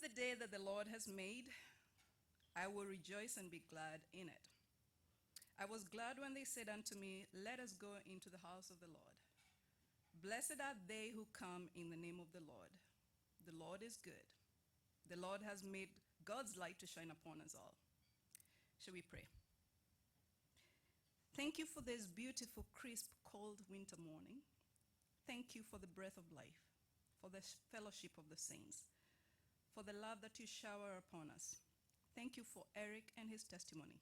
the day that the Lord has made. I will rejoice and be glad in it. I was glad when they said unto me, let us go into the house of the Lord. Blessed are they who come in the name of the Lord. The Lord is good. The Lord has made God's light to shine upon us all. Shall we pray? Thank you for this beautiful, crisp, cold winter morning. Thank you for the breath of life, for the fellowship of the saints, for the love that you shower upon us. Thank you for Eric and his testimony.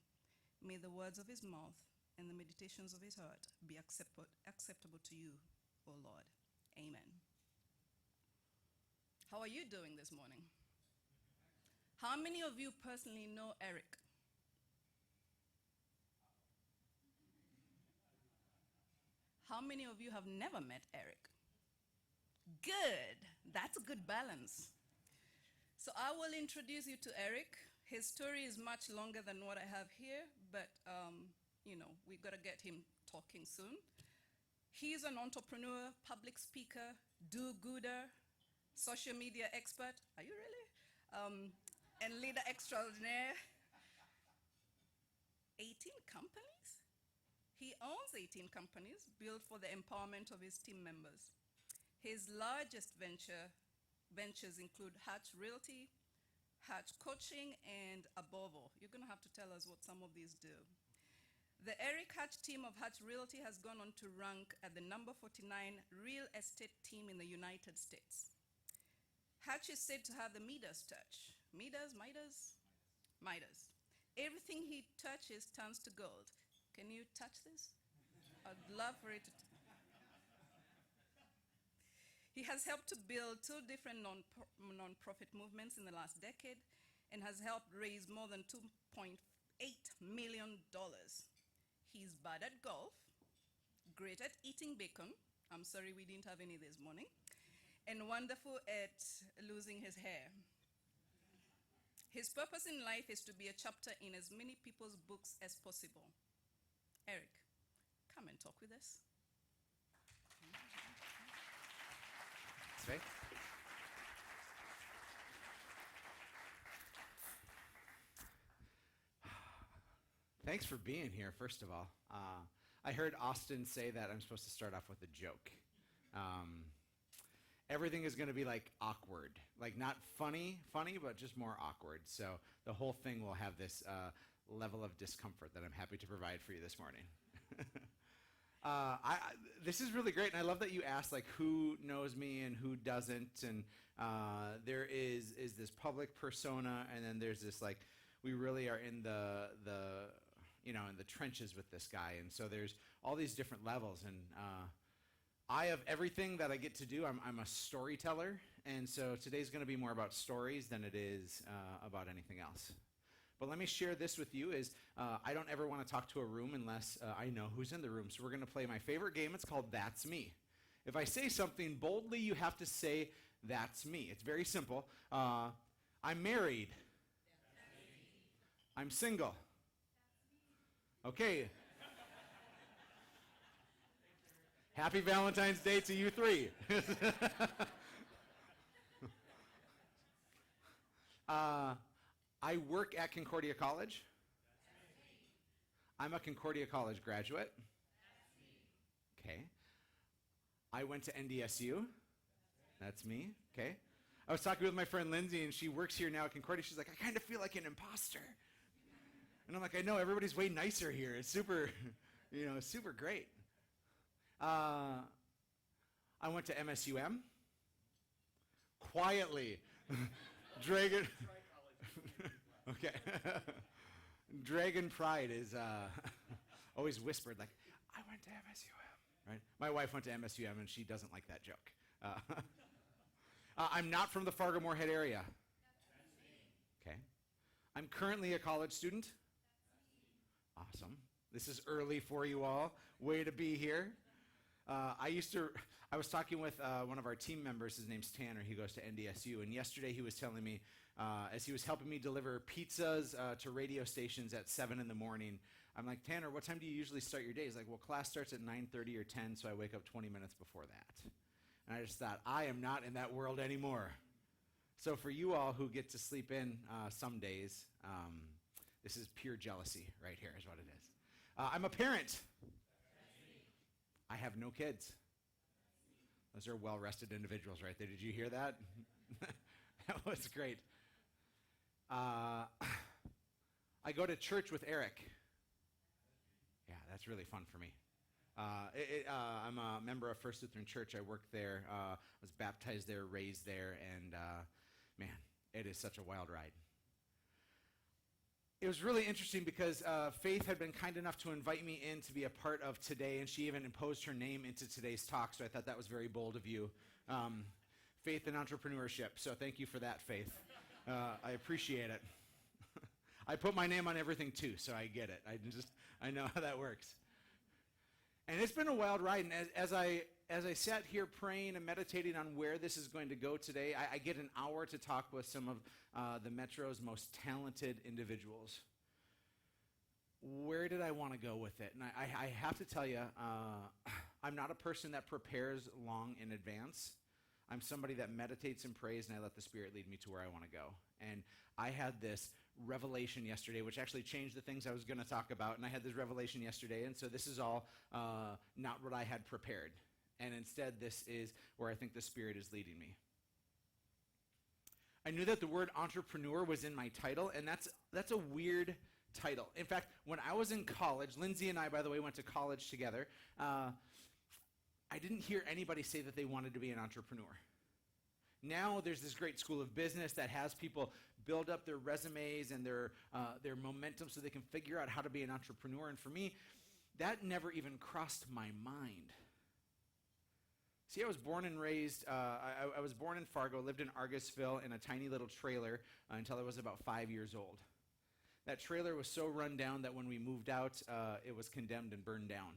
May the words of his mouth and the meditations of his heart be acceptable to you, O Lord. Amen. How are you doing this morning? How many of you personally know Eric? How many of you have never met Eric? Good. That's a good balance. So I will introduce you to Eric. His story is much longer than what I have here, but we got to get him talking soon. He's an entrepreneur, public speaker, do-gooder, social media expert. Are you really? And leader extraordinaire. 18 companies? He owns 18 companies built for the empowerment of his team members. His largest ventures include Hatch Realty, Hatch Coaching, and above all, you're going to have to tell us what some of these do. The Eric Hatch team of Hatch Realty has gone on to rank at the number 49 real estate team in the United States. Hatch is said to have the Midas touch. Midas? Everything he touches turns to gold. Can you touch this? I'd love for it to. He has helped to build 2 different non-profit movements in the last decade and has helped raise more than $2.8 million. He's bad at golf, great at eating bacon. I'm sorry we didn't have any this morning. And wonderful at losing his hair. His purpose in life is to be a chapter in as many people's books as possible. Eric, come and talk with us. Right. Thanks for being here, first of all. I heard Austin say that I'm supposed to start off with a joke. Everything is going to be like awkward, like not funny, but just more awkward. So the whole thing will have this level of discomfort that I'm happy to provide for you this morning. This is really great, and I love that you asked like who knows me and who doesn't, and there is this public persona, and then there's this like we really are in the in the trenches with this guy, and so there's all these different levels, and I have everything that I get to do. I'm a storyteller, and so today's going to be more about stories than it is about anything else. But let me share this with you is I don't ever want to talk to a room unless I know who's in the room. So we're going to play my favorite game. It's called That's Me. If I say something boldly, you have to say, that's me. It's very simple. I'm married. I'm single. Okay. Happy Valentine's Day to you 3. I work at Concordia College. I'm a Concordia College graduate. Okay. I went to NDSU. That's me. Okay. I was talking with my friend Lindsay, and she works here now at Concordia. She's like, I kind of feel like an imposter. And I'm like, I know, everybody's way nicer here. It's super, super great. I went to MSUM. Quietly. Dragon. Okay. Dragon pride is always whispered like, I went to MSUM, right? My wife went to MSUM, and she doesn't like that joke. I'm not from the Fargo-Moorhead area. Okay. I'm currently a college student. Awesome. This is early for you all. Way to be here. I was talking with one of our team members. His name's Tanner. He goes to NDSU. And yesterday he was telling me, as he was helping me deliver pizzas to radio stations at 7 in the morning, I'm like, Tanner, what time do you usually start your day? He's like, well, class starts at 9:30 or 10, so I wake up 20 minutes before that. And I just thought, I am not in that world anymore. So for you all who get to sleep in some days, this is pure jealousy right here is what it is. I'm a parent. I have no kids. Those are well-rested individuals right there. Did you hear that? That was great. I go to church with Eric. Yeah, that's really fun for me. I'm a member of First Lutheran Church. I worked there, was baptized there, raised there, and man, it is such a wild ride. It was really interesting because Faith had been kind enough to invite me in to be a part of today, and she even imposed her name into today's talk, so I thought that was very bold of you. Faith and entrepreneurship, so thank you for that, Faith. I appreciate it. I put my name on everything too, so I get it. I know how that works. And it's been a wild ride, and as I sat here praying and meditating on where this is going to go today, I get an hour to talk with some of the Metro's most talented individuals. Where did I want to go with it? And I have to tell you, I'm not a person that prepares long in advance. I'm somebody that meditates and prays, and I let the Spirit lead me to where I want to go. And I had this revelation yesterday, which actually changed the things I was going to talk about. And I had this revelation yesterday, and so this is all not what I had prepared. And instead, this is where I think the Spirit is leading me. I knew that the word entrepreneur was in my title, and that's a weird title. In fact, when I was in college, Lindsay and I, by the way, went to college together. I didn't hear anybody say that they wanted to be an entrepreneur. Now there's this great school of business that has people build up their resumes and their momentum so they can figure out how to be an entrepreneur. And for me, that never even crossed my mind. See, I was born and raised, I was born in Fargo, lived in Argusville in a tiny little trailer until I was about 5 years old. That trailer was so run down that when we moved out, it was condemned and burned down.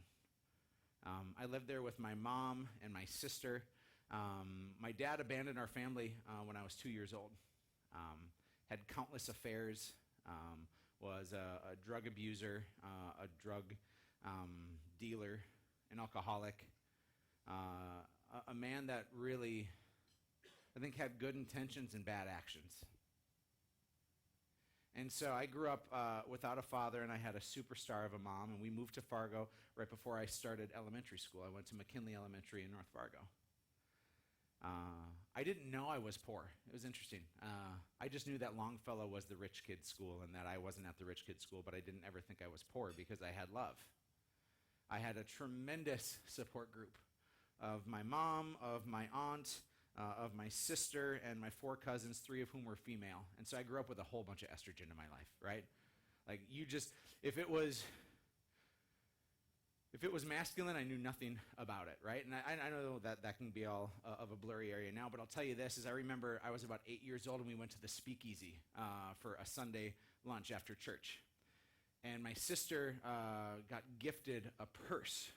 I lived there with my mom and my sister. My dad abandoned our family when I was 2 years old. Had countless affairs, was a drug abuser, a drug dealer, an alcoholic, a man that really, I think, had good intentions and bad actions. And so I grew up without a father, and I had a superstar of a mom, and we moved to Fargo right before I started elementary school. I went to McKinley Elementary in North Fargo. I didn't know I was poor. It was interesting. I just knew that Longfellow was the rich kid's school and that I wasn't at the rich kid's school, but I didn't ever think I was poor because I had love. I had a tremendous support group of my mom, of my aunt, of my sister, and my 4 cousins, 3 of whom were female. And so I grew up with a whole bunch of estrogen in my life, right? Like if it was masculine, I knew nothing about it, right? And I know that can be all of a blurry area now, but I'll tell you this, is I remember I was about 8 years old and we went to the Speakeasy for a Sunday lunch after church. And my sister got gifted a purse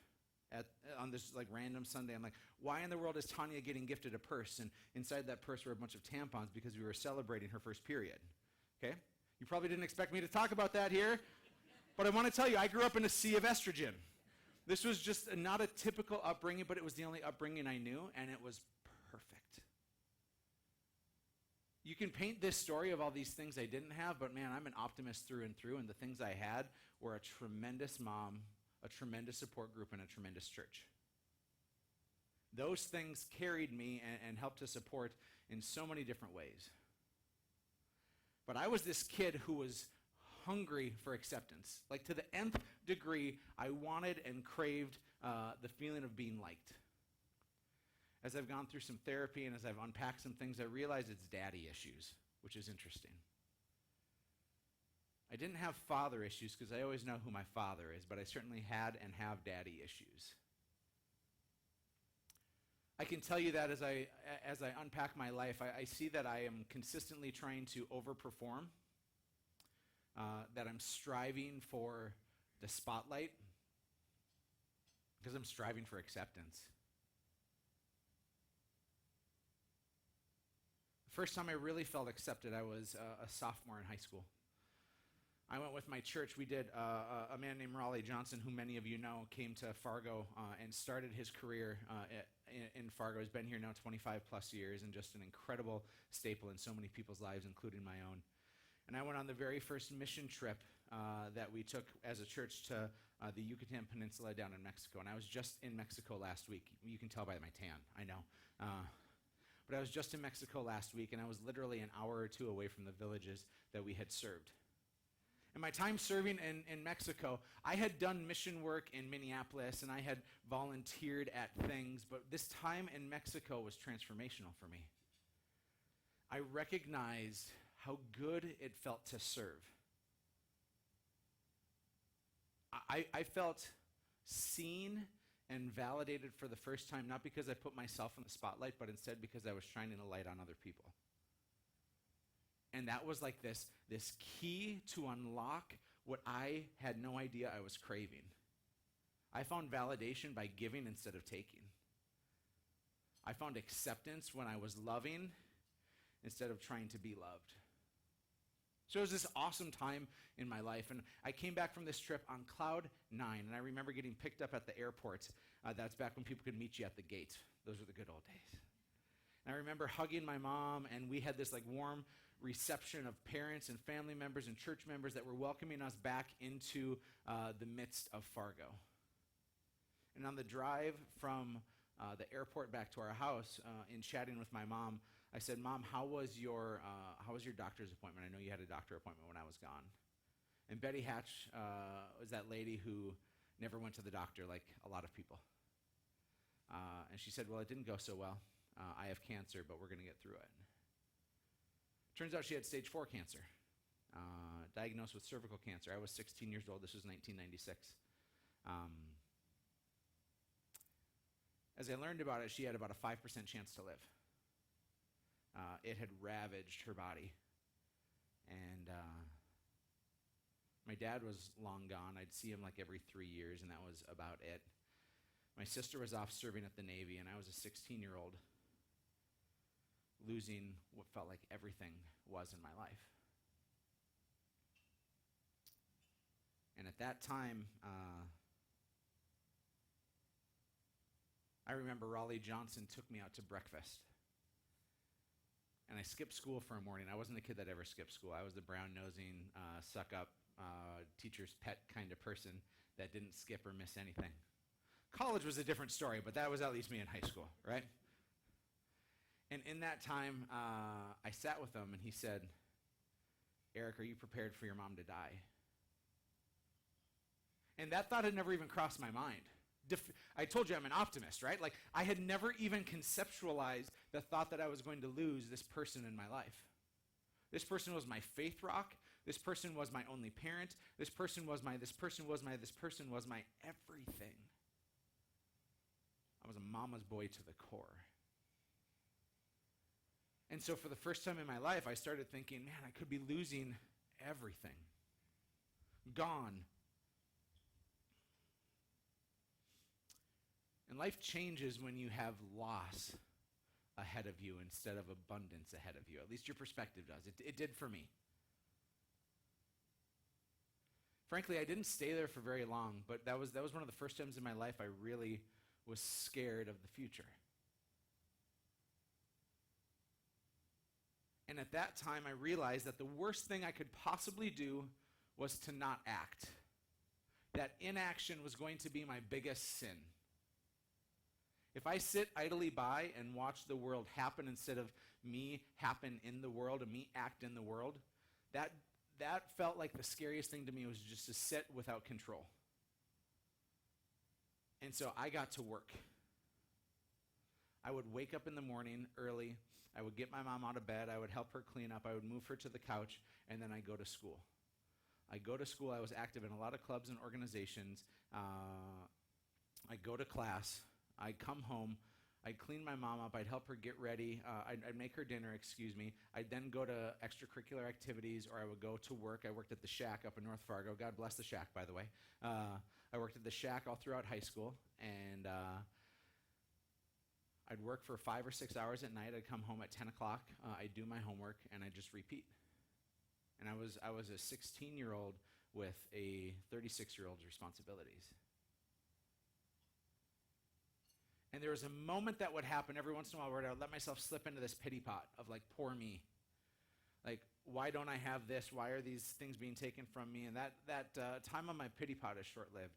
on this like random Sunday. I'm like, why in the world is Tanya getting gifted a purse? And inside that purse were a bunch of tampons because we were celebrating her first period, okay? You probably didn't expect me to talk about that here, but I want to tell you, I grew up in a sea of estrogen. This was just not a typical upbringing, but it was the only upbringing I knew, and it was perfect. You can paint this story of all these things I didn't have, but man, I'm an optimist through and through, and the things I had were a tremendous mom, a tremendous support group, and a tremendous church. Those things carried me and helped to support in so many different ways. But I was this kid who was hungry for acceptance. Like to the nth degree, I wanted and craved the feeling of being liked. As I've gone through some therapy and as I've unpacked some things, I realize it's daddy issues, which is interesting. I didn't have father issues because I always know who my father is, but I certainly had and have daddy issues. I can tell you that as I unpack my life, I see that I am consistently trying to overperform, that I'm striving for the spotlight because I'm striving for acceptance. The first time I really felt accepted, I was a sophomore in high school. I went with my church. We did a man named Raleigh Johnson, who many of you know, came to Fargo and started his career in Fargo. He's been here now 25 plus years and just an incredible staple in so many people's lives, including my own. And I went on the very first mission trip that we took as a church to the Yucatan Peninsula down in Mexico. And I was just in Mexico last week. You can tell by my tan, I know. But I was just in Mexico last week, and I was literally an hour or two away from the villages that we had served. In my time serving in Mexico, I had done mission work in Minneapolis, and I had volunteered at things, but this time in Mexico was transformational for me. I recognized how good it felt to serve. I felt seen and validated for the first time, not because I put myself in the spotlight, but instead because I was shining a light on other people. And that was like this key to unlock what I had no idea I was craving. I found validation by giving instead of taking. I found acceptance when I was loving instead of trying to be loved. So it was this awesome time in my life, and I came back from this trip on cloud 9, and I remember getting picked up at the airport. That's back when people could meet you at the gate. Those were the good old days. And I remember hugging my mom, and we had this like warm reception of parents and family members and church members that were welcoming us back into the midst of Fargo. And on the drive from the airport back to our house, in chatting with my mom, I said, "Mom, how was your doctor's appointment? I know you had a doctor appointment when I was gone." And Betty Hatch was that lady who never went to the doctor like a lot of people. And she said, "Well, it didn't go so well. I have cancer, but we're going to get through it." Turns out she had stage 4 cancer, diagnosed with cervical cancer. I was 16 years old. This was 1996. As I learned about it, she had about a 5% chance to live. It had ravaged her body. And my dad was long gone. I'd see him like every 3 years, and that was about it. My sister was off serving at the Navy, and I was a 16-year-old losing what felt like everything was in my life. And at that time, I remember Raleigh Johnson took me out to breakfast. And I skipped school for a morning. I wasn't the kid that ever skipped school. I was the brown-nosing, suck-up, teacher's pet kind of person that didn't skip or miss anything. College was a different story, but that was at least me in high school, right? And in that time, I sat with him, and he said, "Eric, are you prepared for your mom to die?" And that thought had never even crossed my mind. I told you I'm an optimist, right? Like, I had never even conceptualized the thought that I was going to lose this person in my life. This person was my faith rock. This person was my only parent. This person was my everything. I was a mama's boy to the core. And so for the first time in my life, I started thinking, man, I could be losing everything. Gone. And life changes when you have loss ahead of you instead of abundance ahead of you. At least your perspective does. It did for me. Frankly, I didn't stay there for very long, but that was one of the first times in my life I really was scared of the future. And at that time, I realized that the worst thing I could possibly do was to not act. That inaction was going to be my biggest sin. If I sit idly by and watch the world happen instead of me happen in the world and me act in the world, that felt like the scariest thing to me, was just to sit without control. And so I got to work. I would wake up in the morning early. I would get my mom out of bed. I would help her clean up. I would move her to the couch, and then I'd go to school. I was active in a lot of clubs and organizations. I'd go to class. I'd come home. I'd clean my mom up. I'd help her get ready. I'd make her dinner, I'd then go to extracurricular activities, or I would go to work. I worked at the Shack up in North Fargo. God bless the Shack, by the way. I worked at the Shack all throughout high school, and I'd work for 5 or 6 hours at night. I'd come home at 10 o'clock. I'd do my homework, and I'd just repeat. And I was a 16-year-old with a 36-year-old's responsibilities. And there was a moment that would happen every once in a while where I would let myself slip into this pity pot of like, poor me. Like, why don't I have this? Why are these things being taken from me? And that time on my pity pot is short-lived.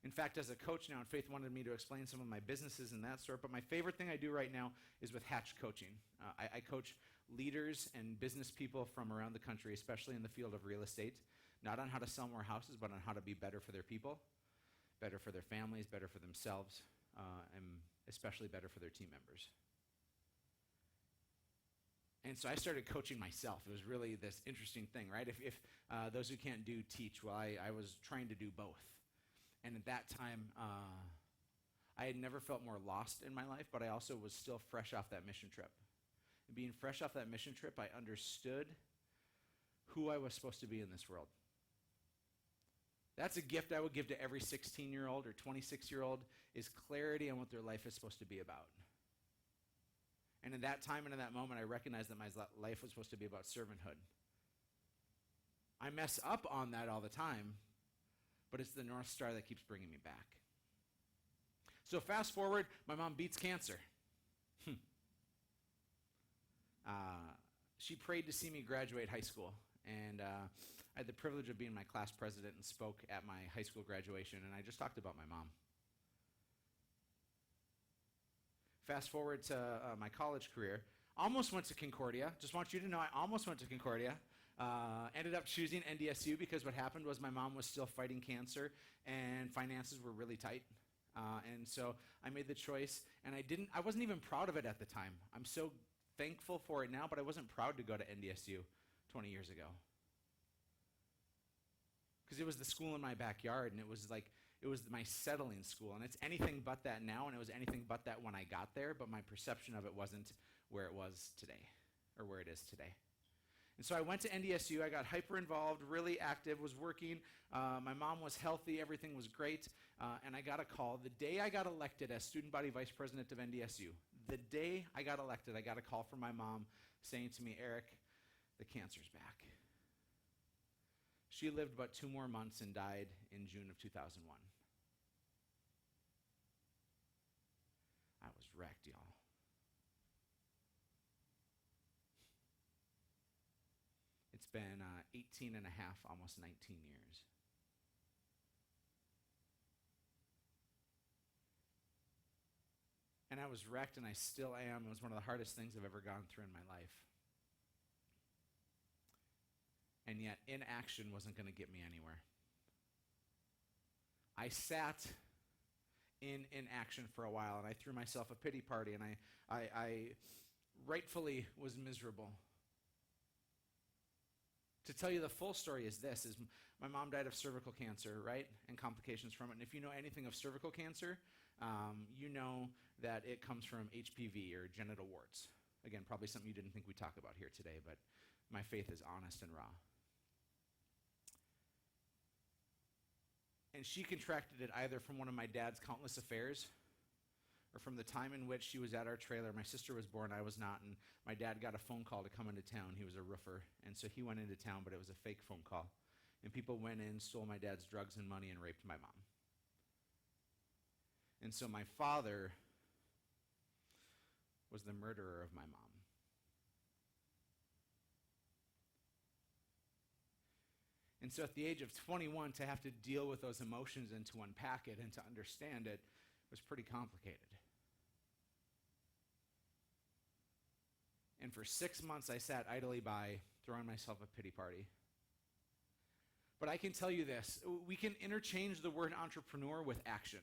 In fact, as a coach now, and Faith wanted me to explain some of my businesses and that sort, but my favorite thing I do right now is with Hatch Coaching. I coach leaders and business people from around the country, especially in the field of real estate, not on how to sell more houses, but on how to be better for their people, better for their families, better for themselves, and especially better for their team members. And so I started coaching myself. It was really this interesting thing, right? If those who can't do teach, well, I was trying to do both. And at that time, I had never felt more lost in my life, but I also was still fresh off that mission trip. And being fresh off that mission trip, I understood who I was supposed to be in this world. That's a gift I would give to every 16-year-old or 26-year-old, is clarity on what their life is supposed to be about. And in that time and in that moment, I recognized that my life was supposed to be about servanthood. I mess up on that all the time, but it's the North Star that keeps bringing me back. So fast forward, my mom beats cancer. She prayed to see me graduate high school, and I had the privilege of being my class president and spoke at my high school graduation, and I just talked about my mom. Fast forward to my college career. Almost went to Concordia. Just want you to know I almost went to Concordia. Ended up choosing NDSU because what happened was my mom was still fighting cancer and finances were really tight. And so I made the choice, and I wasn't even proud of it at the time. I'm so thankful for it now, but I wasn't proud to go to NDSU 20 years ago. Because it was the school in my backyard, and it was my settling school, and it's anything but that now, and it was anything but that when I got there, but my perception of it wasn't where it was today, or where it is today. And so I went to NDSU, I got hyper involved, really active, was working, my mom was healthy, everything was great, and I got a call. The day I got elected as student body vice president of NDSU, the day I got elected, I got a call from my mom saying to me, Eric, the cancer's back. She lived about 2 more months and died in June of 2001. I was wrecked, y'all. It's been 18 and a half, almost 19 years. And I was wrecked, and I still am. It was one of the hardest things I've ever gone through in my life. And yet, inaction wasn't going to get me anywhere. I sat in inaction for a while, and I threw myself a pity party, and I rightfully was miserable. To tell you the full story is this, is my mom died of cervical cancer, right? And complications from it. And if you know anything of cervical cancer, you know that it comes from HPV, or genital warts. Again, probably something you didn't think we'd talk about here today, but my faith is honest and raw. And she contracted it either from one of my dad's countless affairs, or from the time in which she was at our trailer. My sister was born, I was not, and my dad got a phone call to come into town. He was a roofer, and so he went into town, but it was a fake phone call. And people went in, stole my dad's drugs and money, and raped my mom. And so my father was the murderer of my mom. And so at the age of 21, to have to deal with those emotions and to unpack it and to understand it was pretty complicated. And for 6 months, I sat idly by, throwing myself a pity party. But I can tell you this, we can interchange the word entrepreneur with action.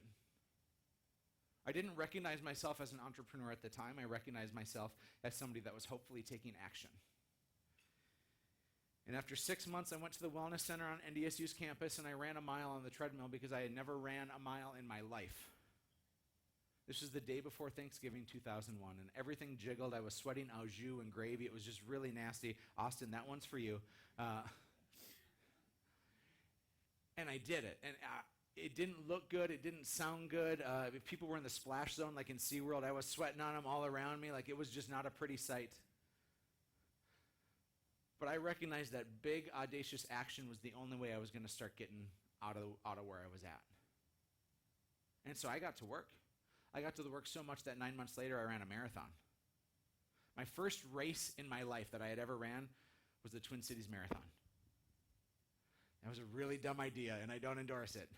I didn't recognize myself as an entrepreneur at the time. I recognized myself as somebody that was hopefully taking action. And after 6 months, I went to the wellness center on NDSU's campus, and I ran a mile on the treadmill because I had never ran a mile in my life. This was the day before Thanksgiving 2001, and everything jiggled. I was sweating au jus and gravy. It was just really nasty. Austin, that one's for you. And I did it. And it didn't look good. It didn't sound good. If people were in the splash zone like in SeaWorld, I was sweating on them all around me. Like, it was just not a pretty sight. But I recognized that big, audacious action was the only way I was going to start getting out of where I was at. And so I got to work. I got to the work so much that 9 months later, I ran a marathon. My first race in my life that I had ever ran was the Twin Cities Marathon. That was a really dumb idea, and I don't endorse it.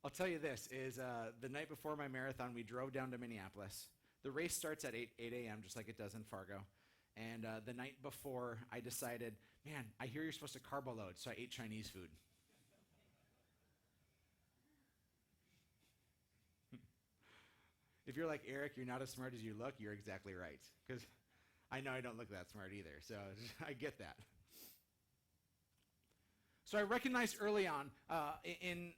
I'll tell you this, is the night before my marathon, we drove down to Minneapolis. The race starts at 8 a.m., just like it does in Fargo. And the night before, I decided, man, I hear you're supposed to carbo load, so I ate Chinese food. If you're like, Eric, you're not as smart as you look, you're exactly right. Because I know I don't look that smart either, so I get that. So I recognized early on, in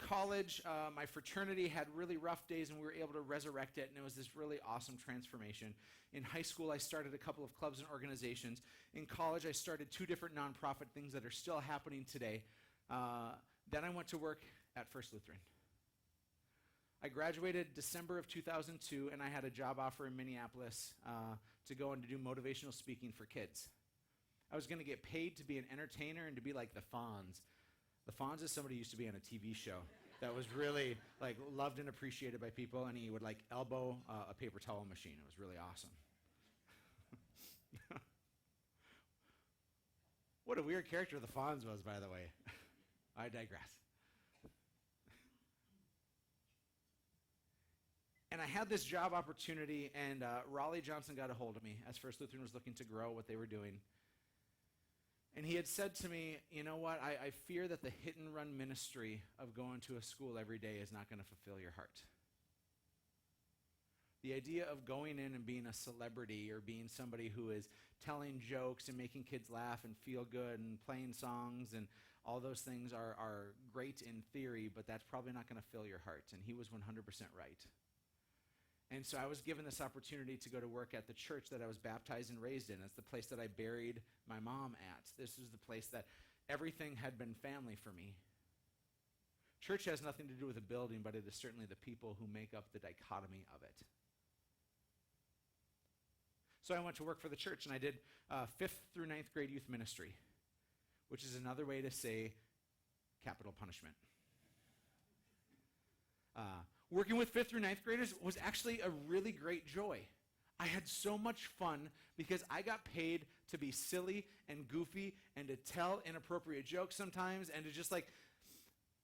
college, my fraternity had really rough days, and we were able to resurrect it, and it was this really awesome transformation. In high school, I started a couple of clubs and organizations. In college, I started 2 different nonprofit things that are still happening today. Then I went to work at First Lutheran. I graduated December of 2002, and I had a job offer in Minneapolis to go and to do motivational speaking for kids. I was going to get paid to be an entertainer and to be like the Fonz. The Fonz is somebody who used to be on a TV show that was really like loved and appreciated by people, and he would like elbow a paper towel machine. It was really awesome. What a weird character the Fonz was, by the way. I digress. And I had this job opportunity, and Raleigh Johnson got a hold of me as First Lutheran was looking to grow what they were doing. And he had said to me, you know what, I fear that the hit-and-run ministry of going to a school every day is not going to fulfill your heart. The idea of going in and being a celebrity or being somebody who is telling jokes and making kids laugh and feel good and playing songs and all those things are great in theory, but that's probably not going to fill your heart. And he was 100% right. And so I was given this opportunity to go to work at the church that I was baptized and raised in. It's the place that I buried my mom at. This is the place that everything had been family for me. Church has nothing to do with the building, but it is certainly the people who make up the dichotomy of it. So I went to work for the church, and I did 5th through 9th grade youth ministry, which is another way to say capital punishment. Working with 5th through 9th graders was actually a really great joy. I had so much fun because I got paid to be silly and goofy and to tell inappropriate jokes sometimes and to just like,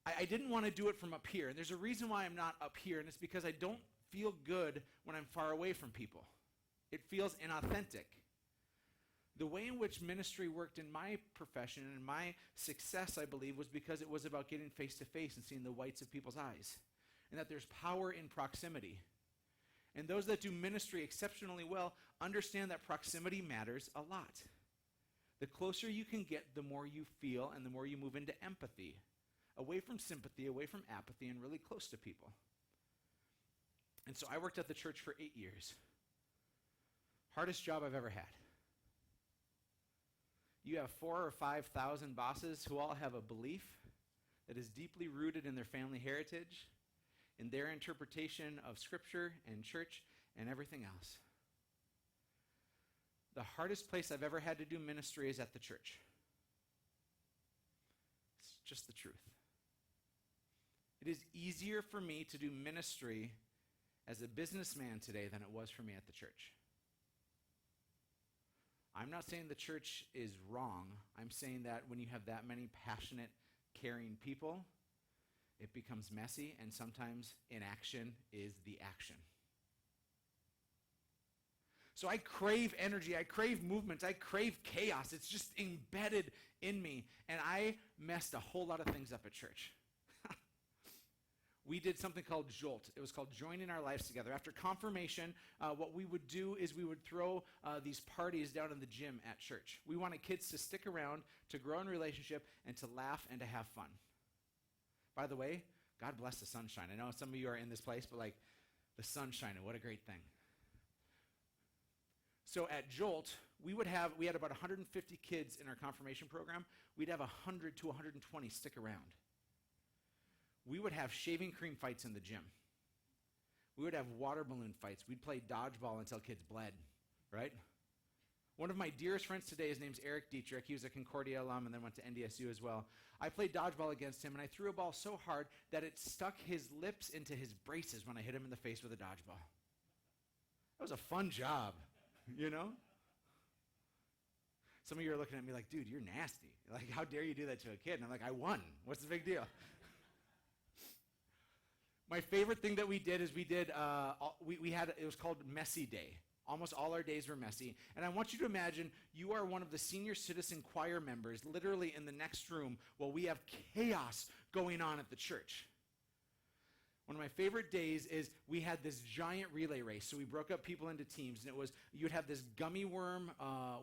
I didn't want to do it from up here. And there's a reason why I'm not up here, and it's because I don't feel good when I'm far away from people. It feels inauthentic. The way in which ministry worked in my profession and my success, I believe, was because it was about getting face to face and seeing the whites of people's eyes, and that there's power in proximity. And those that do ministry exceptionally well understand that proximity matters a lot. The closer you can get, the more you feel and the more you move into empathy, away from sympathy, away from apathy, and really close to people. And so I worked at the church for 8 years. Hardest job I've ever had. You have 4,000 or 5,000 bosses who all have a belief that is deeply rooted in their family heritage, in their interpretation of Scripture and church and everything else. The hardest place I've ever had to do ministry is at the church. It's just the truth. It is easier for me to do ministry as a businessman today than it was for me at the church. I'm not saying the church is wrong. I'm saying that when you have that many passionate, caring people, it becomes messy, and sometimes inaction is the action. So I crave energy, I crave movement, I crave chaos. It's just embedded in me, and I messed a whole lot of things up at church. We did something called Jolt. It was called Joining Our Lives Together. After confirmation, what we would do is we would throw these parties down in the gym at church. We wanted kids to stick around, to grow in relationship, and to laugh and to have fun. By the way, God bless the sunshine. I know some of you are in this place, but like the sunshine, what a great thing. So at Jolt, we had about 150 kids in our confirmation program. We'd have 100 to 120 stick around. We would have shaving cream fights in the gym. We would have water balloon fights. We'd play dodgeball until kids bled, right? One of my dearest friends today, his name's Eric Dietrich. He was a Concordia alum and then went to NDSU as well. I played dodgeball against him, and I threw a ball so hard that it stuck his lips into his braces when I hit him in the face with a dodgeball. That was a fun job, you know? Some of you are looking at me like, dude, you're nasty. Like, how dare you do that to a kid? And I'm like, I won. What's the big deal? My favorite thing that we did is it was called Messy Day. Almost all our days were messy. And I want you to imagine you are one of the senior citizen choir members literally in the next room while we have chaos going on at the church. One of my favorite days is we had this giant relay race. So we broke up people into teams, and you'd have this gummy worm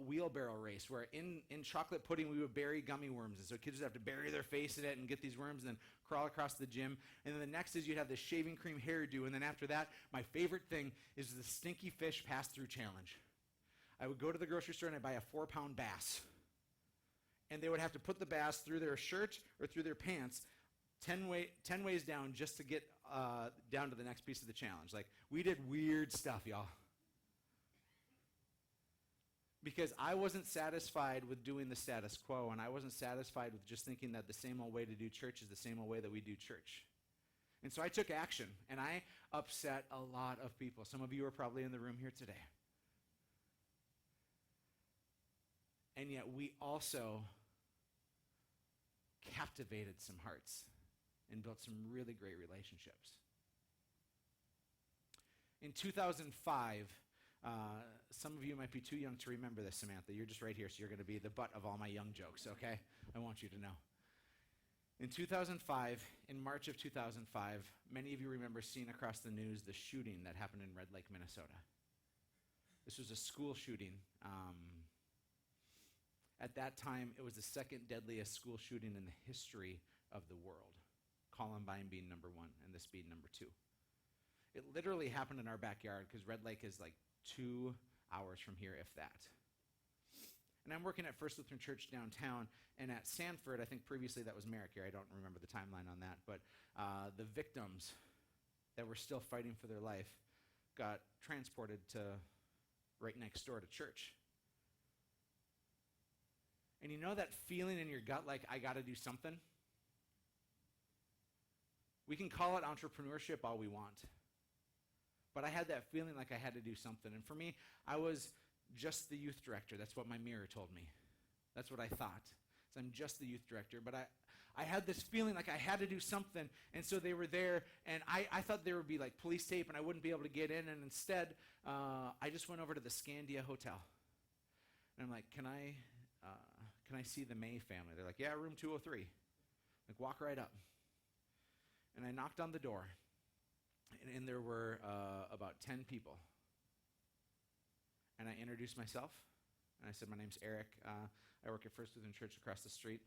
wheelbarrow race where in chocolate pudding we would bury gummy worms. And so kids would have to bury their face in it and get these worms and then crawl across the gym. And then the next is you'd have this shaving cream hairdo. And then after that, my favorite thing is the stinky fish pass-through challenge. I would go to the grocery store and I'd buy a 4-pound bass. And they would have to put the bass through their shirt or through their pants 10 ways down just to get down to the next piece of the challenge. Like, we did weird stuff, y'all. Because I wasn't satisfied with doing the status quo, and I wasn't satisfied with just thinking that the same old way to do church is the same old way that we do church. And so I took action, and I upset a lot of people. Some of you are probably in the room here today. And yet we also captivated some hearts and built some really great relationships. In 2005, some of you might be too young to remember this, Samantha. You're just right here, so you're going to be the butt of all my young jokes, okay? I want you to know. In 2005, in March of 2005, many of you remember seeing across the news the shooting that happened in Red Lake, Minnesota. This was a school shooting. At that time, it was the second deadliest school shooting in the history of the world. Columbine being number 1 and this being number 2. It literally happened in our backyard because Red Lake is like 2 hours from here, if that. And I'm working at First Lutheran Church downtown, and at Sanford, I think previously that was Merrick here. I don't remember the timeline on that, but the victims that were still fighting for their life got transported to right next door to church. And you know that feeling in your gut like, I got to do something? We can call it entrepreneurship all we want. But I had that feeling like I had to do something. And for me, I was just the youth director. That's what my mirror told me. That's what I thought. So I'm just the youth director. But I had this feeling like I had to do something. And so they were there, and I thought there would be like police tape and I wouldn't be able to get in. And instead, I just went over to the Scandia Hotel. And I'm like, can I see the May family? They're like, yeah, room 203. Like, walk right up. And I knocked on the door, and there were about 10 people. And I introduced myself, and I said, my name's Eric. I work at First Lutheran Church across the street.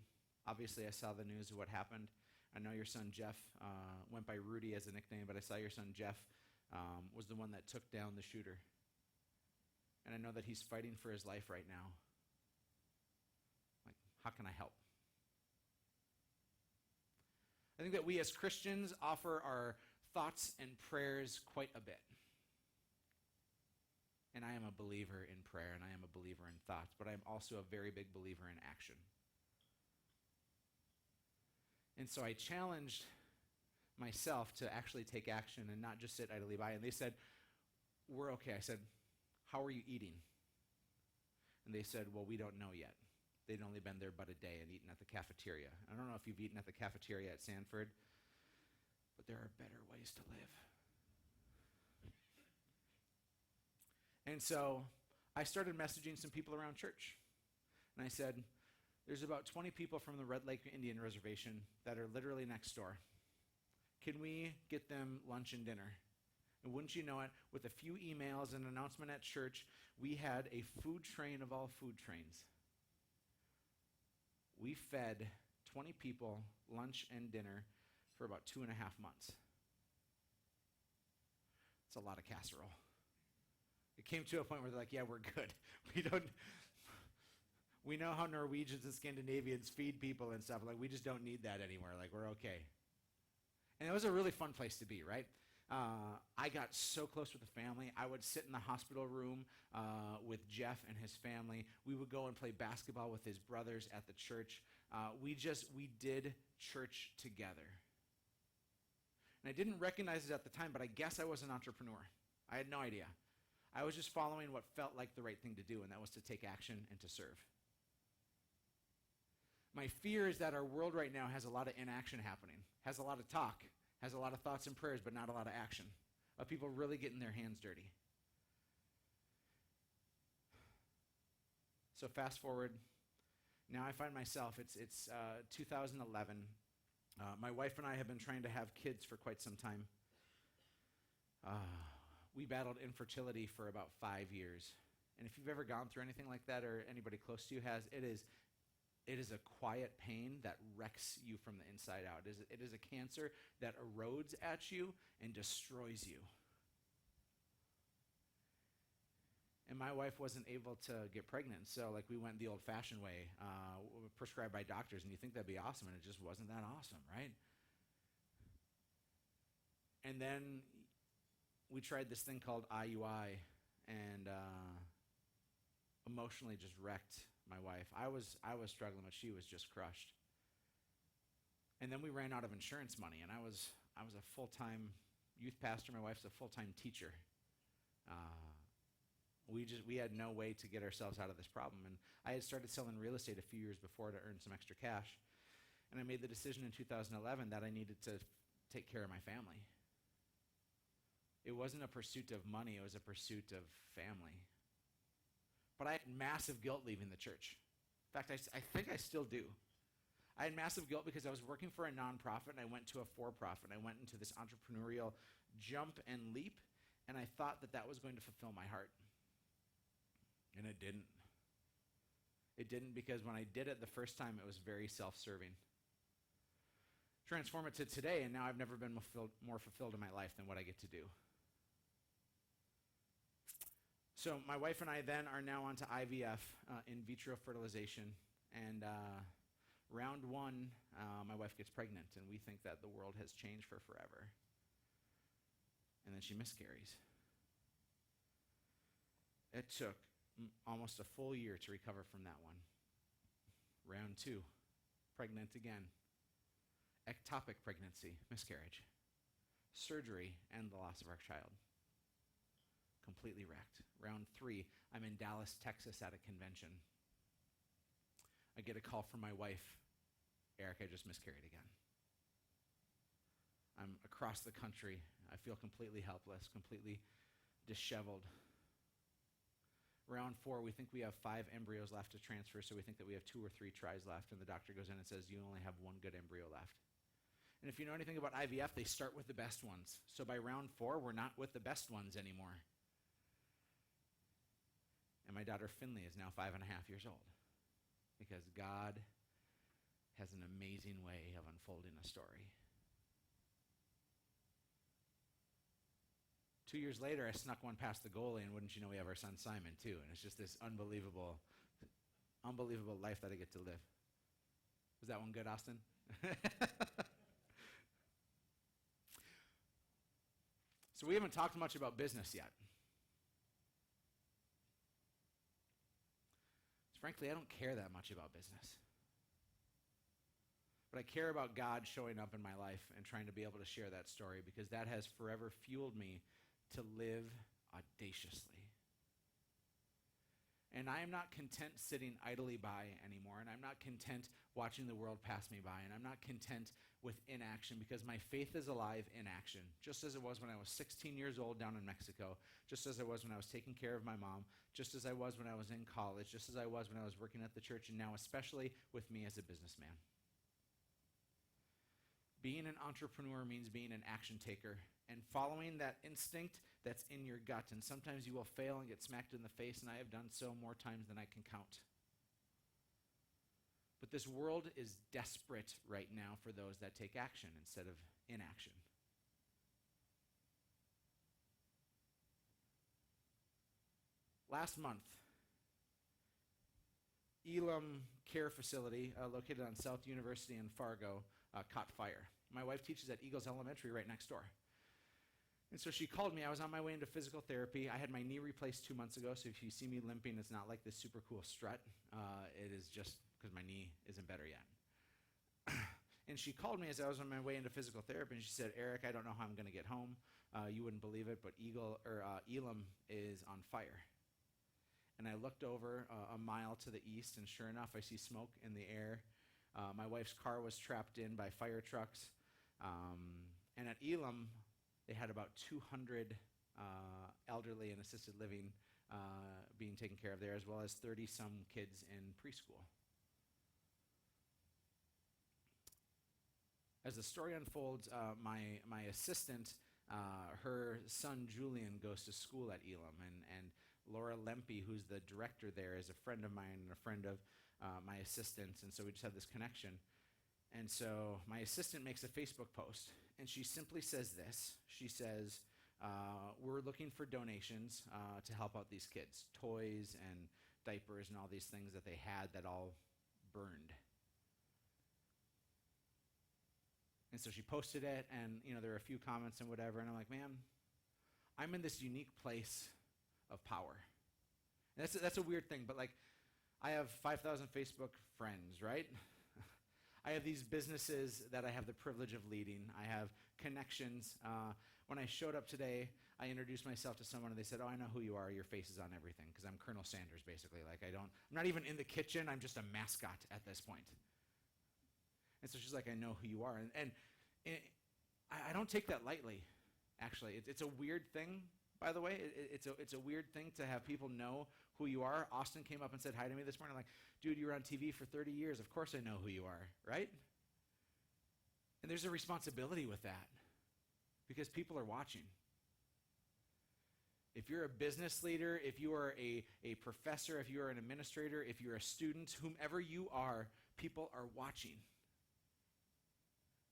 Obviously, I saw the news of what happened. I know your son, Jeff, went by Rudy as a nickname, but I saw your son, Jeff, was the one that took down the shooter. And I know that he's fighting for his life right now. Like, how can I help? I think that we as Christians offer our thoughts and prayers quite a bit. And I am a believer in prayer, and I am a believer in thoughts, but I am also a very big believer in action. And so I challenged myself to actually take action and not just sit idly by. And they said, we're okay. I said, how are you eating? And they said, well, we don't know yet. They'd only been there but a day and eaten at the cafeteria. I don't know if you've eaten at the cafeteria at Sanford, but there are better ways to live. And so I started messaging some people around church. And I said, there's about 20 people from the Red Lake Indian Reservation that are literally next door. Can we get them lunch and dinner? And wouldn't you know it, with a few emails and an announcement at church, we had a food train of all food trains. We fed 20 people lunch and dinner for about 2.5 months. It's a lot of casserole. It came to a point where they're like, yeah, we're good. We know how Norwegians and Scandinavians feed people and stuff. Like, we just don't need that anymore. Like, we're okay. And it was a really fun place to be, right? I got so close with the family. I would sit in the hospital room with Jeff and his family. We would go and play basketball with his brothers at the church. We did church together. And I didn't recognize it at the time, but I guess I was an entrepreneur. I had no idea. I was just following what felt like the right thing to do, and that was to take action and to serve. My fear is that our world right now has a lot of inaction happening, has a lot of talk, has a lot of thoughts and prayers, but not a lot of action, of people really getting their hands dirty. So fast forward, now I find myself, it's 2011. My wife and I have been trying to have kids for quite some time. We battled infertility for about 5 years. And if you've ever gone through anything like that, or anybody close to you has, it is a quiet pain that wrecks you from the inside out. It is a cancer that erodes at you and destroys you. And my wife wasn't able to get pregnant, so we went the old-fashioned way, prescribed by doctors, and you think that'd be awesome, and it just wasn't that awesome, right? And then we tried this thing called IUI, and emotionally just wrecked my wife. I was struggling, but she was just crushed. And then we ran out of insurance money, and I was a full-time youth pastor. My wife's a full-time teacher. We had no way to get ourselves out of this problem. And I had started selling real estate a few years before to earn some extra cash. And I made the decision in 2011 that I needed to take care of my family. It wasn't a pursuit of money, it was a pursuit of family. But I had massive guilt leaving the church. In fact, I think I still do. I had massive guilt because I was working for a nonprofit and I went to a for-profit. I went into this entrepreneurial jump and leap, and I thought that was going to fulfill my heart. And it didn't. It didn't, because when I did it the first time, it was very self-serving. Transform it to today, and now I've never been more fulfilled in my life than what I get to do. So my wife and I then are now onto IVF, in vitro fertilization, and round one, my wife gets pregnant, and we think that the world has changed for forever. And then she miscarries. It took almost a full year to recover from that one. Round two, pregnant again. Ectopic pregnancy, miscarriage. Surgery, and the loss of our child. Completely wrecked. Round three, I'm in Dallas, Texas at a convention. I get a call from my wife, Eric, I just miscarried again. I'm across the country. I feel completely helpless, completely disheveled. Round four, we think we have 5 embryos left to transfer, so we think that we have 2 or 3 tries left, and the doctor goes in and says, you only have 1 good embryo left. And if you know anything about IVF, they start with the best ones. So by round 4, we're not with the best ones anymore. And my daughter Finley is now 5.5 years old, because God has an amazing way of unfolding a story. 2 years later, I snuck one past the goalie, and wouldn't you know, we have our son Simon too. And it's just this unbelievable life that I get to live. Was that one good, Austin? So we haven't talked much about business yet. Frankly, I don't care that much about business. But I care about God showing up in my life and trying to be able to share that story, because that has forever fueled me to live audaciously. And I am not content sitting idly by anymore, and I'm not content watching the world pass me by, and I'm not content with inaction, because my faith is alive in action, just as it was when I was 16 years old down in Mexico, just as it was when I was taking care of my mom, just as I was when I was in college, just as I was when I was working at the church, and now especially with me as a businessman. Being an entrepreneur means being an action taker and following that instinct that's in your gut. And sometimes you will fail and get smacked in the face, and I have done so more times than I can count. But this world is desperate right now for those that take action instead of inaction. Last month, Elam Care Facility, located on South University in Fargo, caught fire. My wife teaches at Eagles Elementary right next door. And so she called me. I was on my way into physical therapy. I had my knee replaced 2 months ago, so if you see me limping, it's not like this super cool strut. It is just because my knee isn't better yet. And she called me as I was on my way into physical therapy, and she said, Eric, I don't know how I'm going to get home. You wouldn't believe it, but Elam is on fire. And I looked over a mile to the east, and sure enough, I see smoke in the air. My wife's car was trapped in by fire trucks. And at Elam, they had about 200 elderly and assisted living being taken care of there, as well as 30-some kids in preschool. As the story unfolds, my assistant, her son Julian goes to school at Elam, and Laura Lempe, who's the director there, is a friend of mine and a friend of my assistant's, and so we just have this connection. And so my assistant makes a Facebook post, and she simply says this. She says, we're looking for donations to help out these kids, toys and diapers and all these things that they had that all burned. And so she posted it, and there were a few comments and whatever, and I'm like, man, I'm in this unique place of power. And that's a weird thing, but like, I have 5,000 Facebook friends, right? I have these businesses that I have the privilege of leading. I have connections. When I showed up today, I introduced myself to someone, and they said, oh, I know who you are. Your face is on everything, because I'm Colonel Sanders, basically. Like, I'm not even in the kitchen. I'm just a mascot at this point. And so she's like, I know who you are. And I don't take that lightly, actually. It's a weird thing, by the way. It's a weird thing to have people know who you are. Austin came up and said hi to me this morning. I'm like, dude, you were on TV for 30 years. Of course I know who you are, right? And there's a responsibility with that because people are watching. If you're a business leader, if you are a professor, if you are an administrator, if you're a student, whomever you are, people are watching.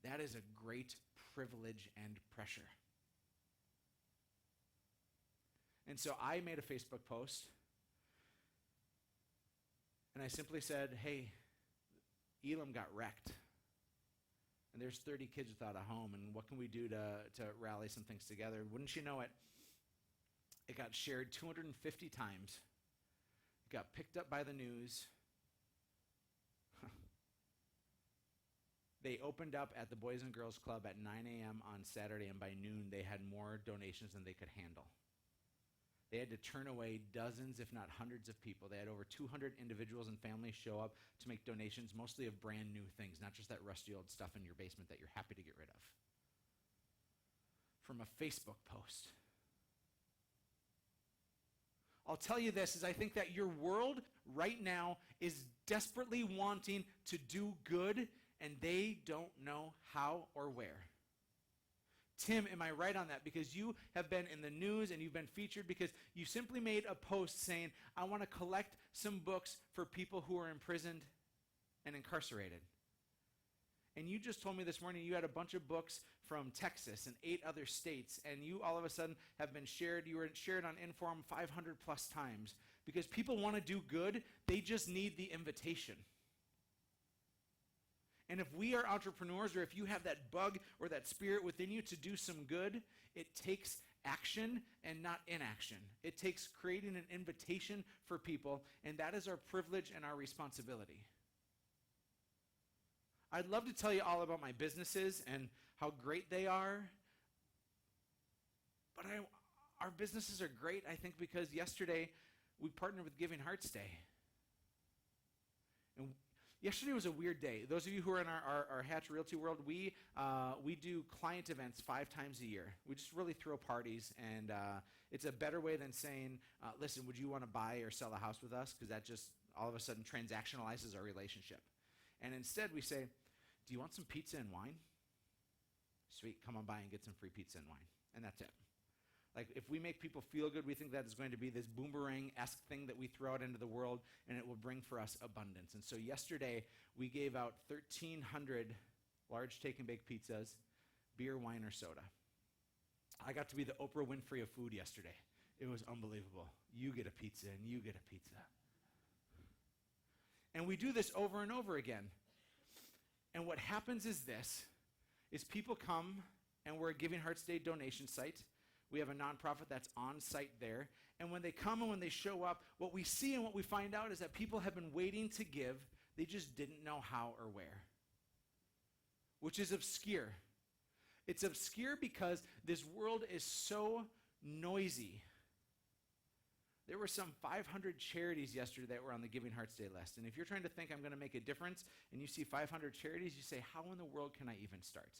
That is a great privilege and pressure. And so I made a Facebook post, and I simply said, hey, Elam got wrecked. And there's 30 kids without a home, and what can we do to rally some things together? Wouldn't you know it, it got shared 250 times. It got picked up by the news. They opened up at the Boys and Girls Club at 9 a.m. on Saturday, and by noon they had more donations than they could handle. They had to turn away dozens, if not hundreds of people. They had over 200 individuals and families show up to make donations, mostly of brand new things, not just that rusty old stuff in your basement that you're happy to get rid of. From a Facebook post. I'll tell you this, is I think that your world right now is desperately wanting to do good, and they don't know how or where. Tim, am I right on that? Because you have been in the news and you've been featured because you simply made a post saying, I want to collect some books for people who are imprisoned and incarcerated. And you just told me this morning you had a bunch of books from Texas and 8 other states, and you all of a sudden have been shared. You were shared on Inform 500 plus times because people want to do good. They just need the invitation. And if we are entrepreneurs, or if you have that bug or that spirit within you to do some good, it takes action and not inaction. It takes creating an invitation for people, and that is our privilege and our responsibility. I'd love to tell you all about my businesses and how great they are, but our businesses are great, I think, because yesterday we partnered with Giving Hearts Day. And yesterday was a weird day. Those of you who are in our Hatch Realty world, we do client events 5 times a year. We just really throw parties, and it's a better way than saying, listen, would you want to buy or sell a house with us? Because that just all of a sudden transactionalizes our relationship. And instead we say, do you want some pizza and wine? Sweet, come on by and get some free pizza and wine. And that's it. Like, if we make people feel good, we think that is going to be this boomerang-esque thing that we throw out into the world, and it will bring for us abundance. And so yesterday, we gave out 1,300 large take-and-bake pizzas, beer, wine, or soda. I got to be the Oprah Winfrey of food yesterday. It was unbelievable. You get a pizza, and you get a pizza. And we do this over and over again. And what happens is this, is people come, and we're a Giving Hearts Day donation site. We have a nonprofit that's on site there. And when they come and when they show up, what we see and what we find out is that people have been waiting to give. They just didn't know how or where, which is obscure. It's obscure because this world is so noisy. There were some 500 charities yesterday that were on the Giving Hearts Day list. And if you're trying to think I'm going to make a difference and you see 500 charities, you say, how in the world can I even start?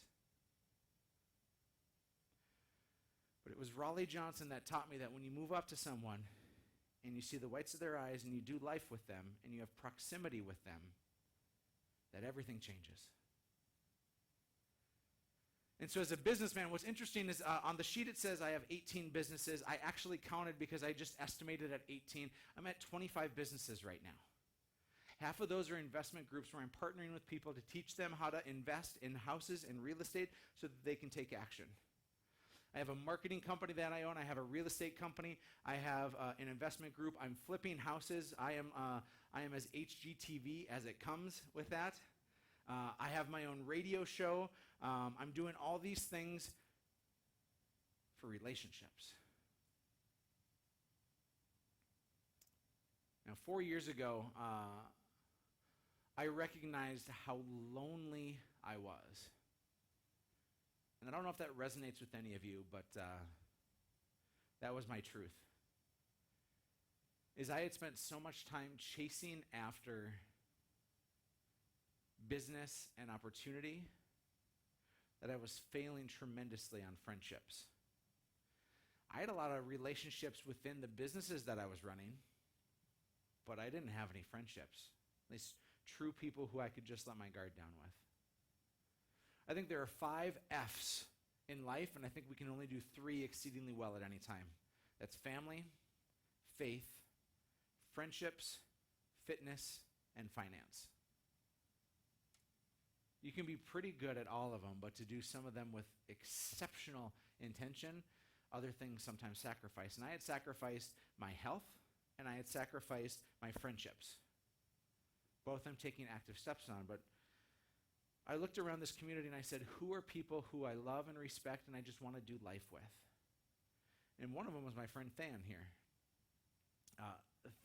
But it was Raleigh Johnson that taught me that when you move up to someone and you see the whites of their eyes and you do life with them and you have proximity with them, that everything changes. And so as a businessman, what's interesting is on the sheet it says I have 18 businesses. I actually counted because I just estimated at 18. I'm at 25 businesses right now. Half of those are investment groups where I'm partnering with people to teach them how to invest in houses and real estate so that they can take action. I have a marketing company that I own. I have a real estate company. I have an investment group. I'm flipping houses. I am as HGTV as it comes with that. I have my own radio show. I'm doing all these things for relationships. Now, 4 years ago, I recognized how lonely I was. And I don't know if that resonates with any of you, but that was my truth. Is I had spent so much time chasing after business and opportunity that I was failing tremendously on friendships. I had a lot of relationships within the businesses that I was running, but I didn't have any friendships, at least true people who I could just let my guard down with. I think there are 5 F's in life, and I think we can only do 3 exceedingly well at any time. That's family, faith, friendships, fitness, and finance. You can be pretty good at all of them, but to do some of them with exceptional intention, other things sometimes sacrifice. And I had sacrificed my health, and I had sacrificed my friendships. Both I'm taking active steps on, but I looked around this community and I said, who are people who I love and respect and I just want to do life with? And one of them was my friend Than here.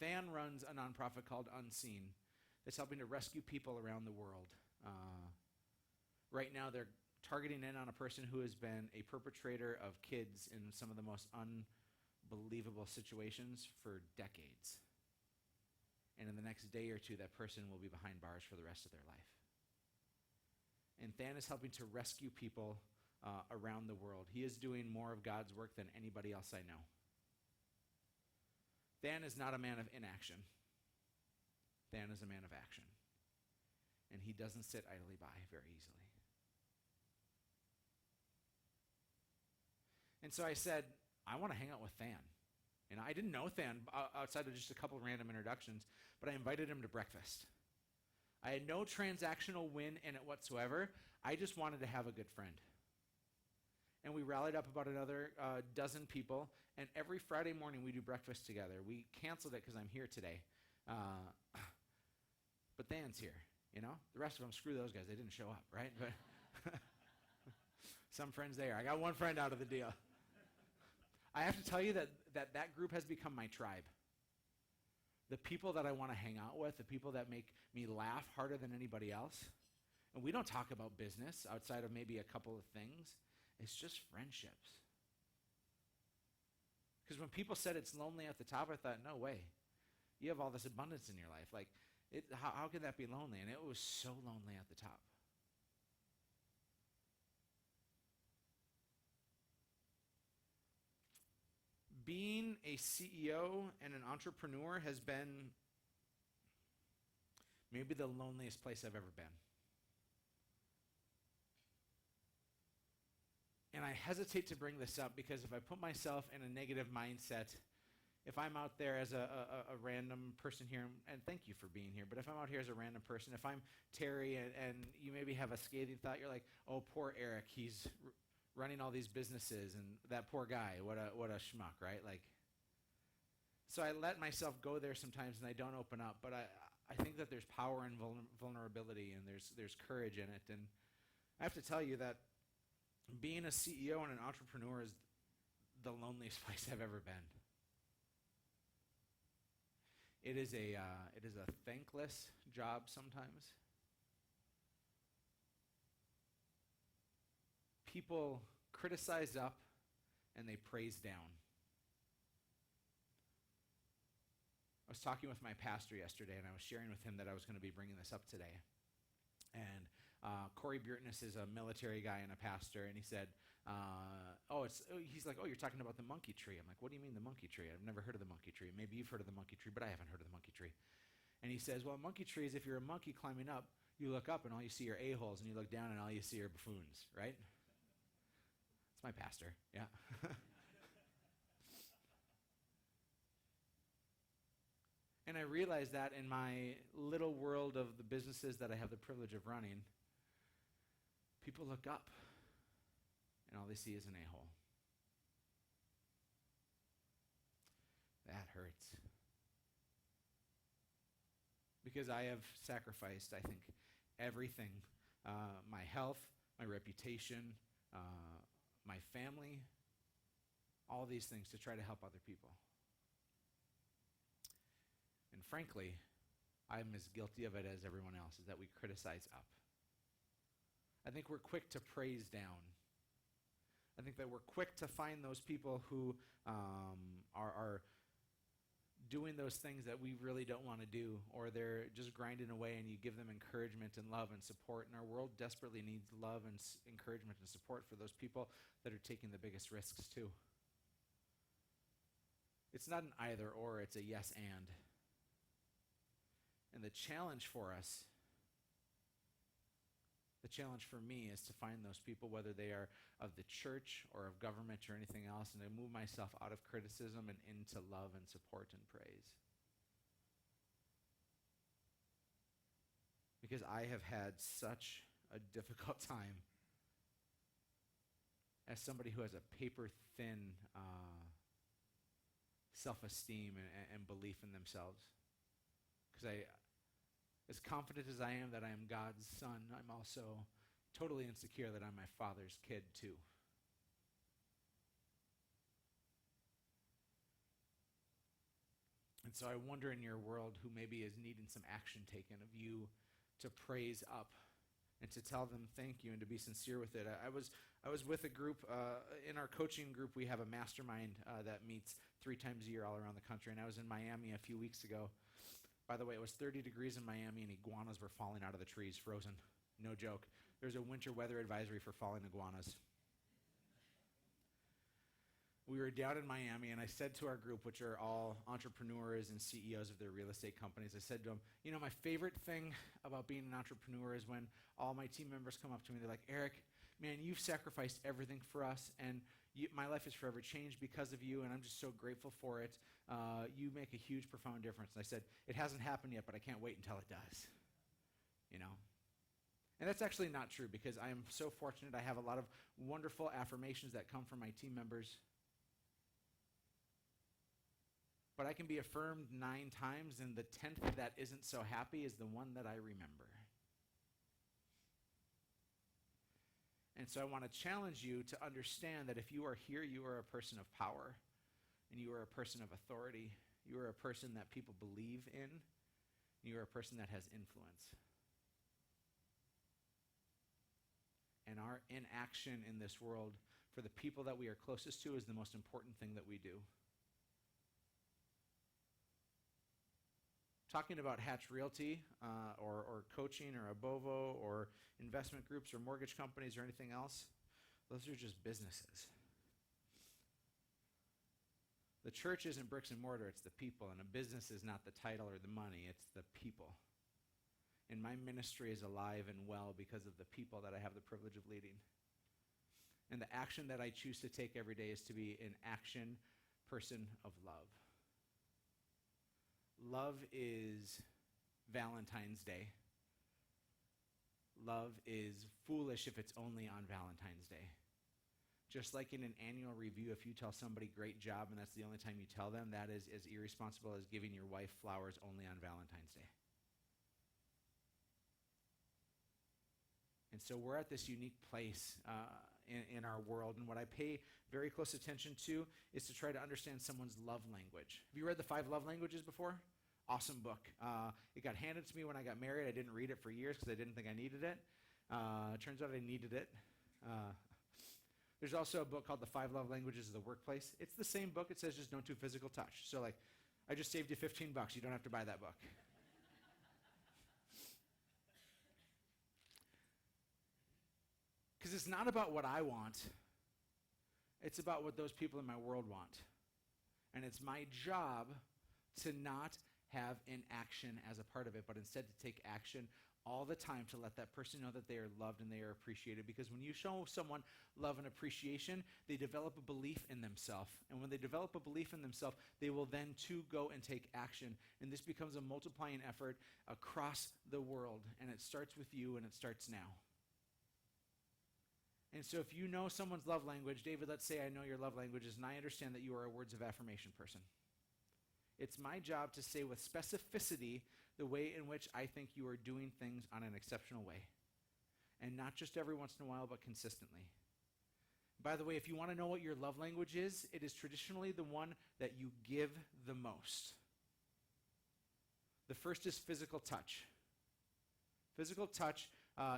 Than runs a nonprofit called Unseen that's helping to rescue people around the world. Right now they're targeting in on a person who has been a perpetrator of kids in some of the most unbelievable situations for decades. And in the next day or two, that person will be behind bars for the rest of their life. And Than is helping to rescue people around the world. He is doing more of God's work than anybody else I know. Than is not a man of inaction. Than is a man of action. And he doesn't sit idly by very easily. And so I said, I want to hang out with Than. And I didn't know Than outside of just a couple of random introductions, but I invited him to breakfast. I had no transactional win in it whatsoever. I just wanted to have a good friend. And we rallied up about another dozen people, and every Friday morning we do breakfast together. We canceled it because I'm here today. But Than's here, you know? The rest of them, screw those guys. They didn't show up, right? But some friends there. I got one friend out of the deal. I have to tell you that group has become my tribe. The people that I want to hang out with, the people that make me laugh harder than anybody else. And we don't talk about business outside of maybe a couple of things. It's just friendships. Because when people said it's lonely at the top, I thought, no way. You have all this abundance in your life. Like, how could that be lonely? And it was so lonely at the top. Being a CEO and an entrepreneur has been maybe the loneliest place I've ever been. And I hesitate to bring this up because if I put myself in a negative mindset, if I'm out there as a random person here, and thank you for being here, but if I'm out here as a random person, if I'm Terry and you maybe have a scathing thought, you're like, oh, poor Eric, he's running all these businesses, and that poor guy, what a schmuck, right? Like, so I let myself go there sometimes, and I don't open up. But I think that there's power in vulnerability, and there's courage in it. And I have to tell you that being a CEO and an entrepreneur is the loneliest place I've ever been. It is a thankless job sometimes. People criticize up and they praise down. I was talking with my pastor yesterday, and I was sharing with him that I was going to be bringing this up today. And Corey Bjertness is a military guy and a pastor, and he said, he's like, you're talking about the monkey tree. I'm like, what do you mean the monkey tree? I've never heard of the monkey tree. Maybe you've heard of the monkey tree, but I haven't heard of the monkey tree. And he says, well, a monkey tree is if you're a monkey climbing up, you look up and all you see are a-holes, and you look down and all you see are buffoons, right? It's my pastor, yeah. And I realized that in my little world of the businesses that I have the privilege of running, people look up and all they see is an a-hole. That hurts. Because I have sacrificed, I think, everything, my health, my reputation, my family, all these things to try to help other people. And frankly, I'm as guilty of it as everyone else, is that we criticize up. I think we're quick to praise down. I think that we're quick to find those people who are doing those things that we really don't want to do, or they're just grinding away, and you give them encouragement and love and support. And our world desperately needs love and encouragement and support for those people that are taking the biggest risks too. It's not an either or, it's a yes and. And the challenge for us, the challenge for me is to find those people, whether they are of the church or of government or anything else, and to move myself out of criticism and into love and support and praise. Because I have had such a difficult time as somebody who has a paper-thin self-esteem and belief in themselves. Because as confident as I am that I am God's son, I'm also totally insecure that I'm my father's kid too. And so I wonder in your world who maybe is needing some action taken of you to praise up and to tell them thank you and to be sincere with it. I was with a group, in our coaching group, we have a mastermind that meets 3 times a year all around the country, and I was in Miami a few weeks ago. By the way, it was 30 degrees in Miami, and iguanas were falling out of the trees, frozen. No joke. There's a winter weather advisory for falling iguanas. We were down in Miami, and I said to our group, which are all entrepreneurs and CEOs of their real estate companies, I said to them, my favorite thing about being an entrepreneur is when all my team members come up to me, they're like, Eric, man, you've sacrificed everything for us, and my life is forever changed because of you, and I'm just so grateful for it. You make a huge, profound difference. And I said, it hasn't happened yet, but I can't wait until it does. And that's actually not true, because I am so fortunate. I have a lot of wonderful affirmations that come from my team members. But I can be affirmed 9 times, and the 10th that isn't so happy is the one that I remember. And so I want to challenge you to understand that if you are here, you are a person of power, and you are a person of authority. You are a person that people believe in, and you are a person that has influence. And our inaction in this world for the people that we are closest to is the most important thing that we do. Talking about Hatch Realty or coaching or Abovo or investment groups or mortgage companies or anything else, those are just businesses. The church isn't bricks and mortar, it's the people. And a business is not the title or the money, it's the people. And my ministry is alive and well because of the people that I have the privilege of leading. And the action that I choose to take every day is to be an action person of love. Love is Valentine's Day. Love is foolish if it's only on Valentine's Day. Just like in an annual review, if you tell somebody great job and that's the only time you tell them, that is as irresponsible as giving your wife flowers only on Valentine's Day. And so we're at this unique place in our world. And what I pay very close attention to is to try to understand someone's love language. Have you read The 5 Love Languages before? Awesome book. It got handed to me when I got married. I didn't read it for years because I didn't think I needed it. Turns out I needed it. There's also a book called The 5 Love Languages of the Workplace. It's the same book. It says just don't do physical touch. So like, I just saved you $15. You don't have to buy that book. Because it's not about what I want. It's about what those people in my world want. And it's my job to not have inaction as a part of it, but instead to take action all the time to let that person know that they are loved and they are appreciated. Because when you show someone love and appreciation, they develop a belief in themselves. And when they develop a belief in themselves, they will then too go and take action. And this becomes a multiplying effort across the world. And it starts with you, and it starts now. And so if you know someone's love language, David, let's say I know your love languages, and I understand that you are a words of affirmation person. It's my job to say with specificity the way in which I think you are doing things on an exceptional way. And not just every once in a while, but consistently. By the way, if you want to know what your love language is, it is traditionally the one that you give the most. The first is physical touch. Physical touch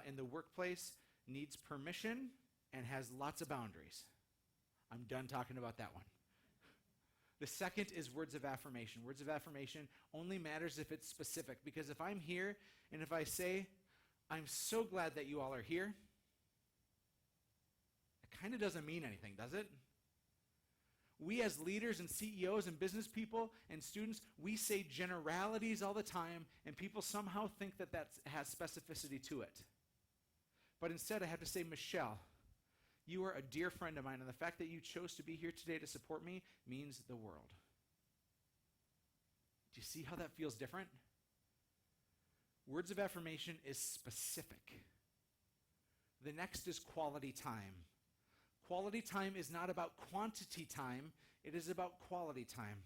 in the workplace needs permission and has lots of boundaries. I'm done talking about that one. The second is words of affirmation. Words of affirmation only matters if it's specific, because if I'm here and if I say, I'm so glad that you all are here, it kind of doesn't mean anything, does it? We as leaders and CEOs and business people and students, we say generalities all the time, and people somehow think that that has specificity to it. But instead, I have to say, Michelle, you are a dear friend of mine, and the fact that you chose to be here today to support me means the world. Do you see how that feels different? Words of affirmation is specific. The next is quality time. Quality time is not about quantity time. It is about quality time.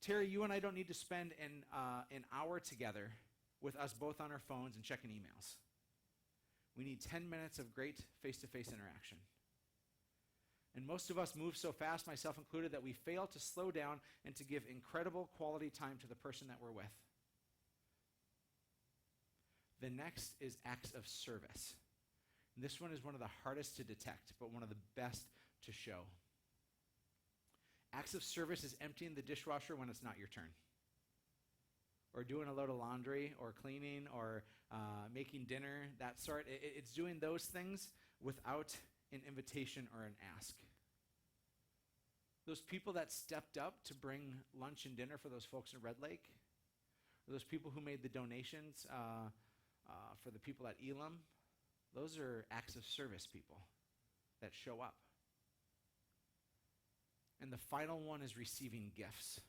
Terry, you and I don't need to spend an hour together with us both on our phones and checking emails. We need 10 minutes of great face-to-face interaction. And most of us move so fast, myself included, that we fail to slow down and to give incredible quality time to the person that we're with. The next is acts of service. And this one is one of the hardest to detect, but one of the best to show. Acts of service is emptying the dishwasher when it's not your turn, or doing a load of laundry, or cleaning, or making dinner, that sort. It's doing those things without an invitation or an ask. Those people that stepped up to bring lunch and dinner for those folks in Red Lake, or those people who made the donations for the people at Elam, those are acts of service people that show up. And the final one is receiving gifts.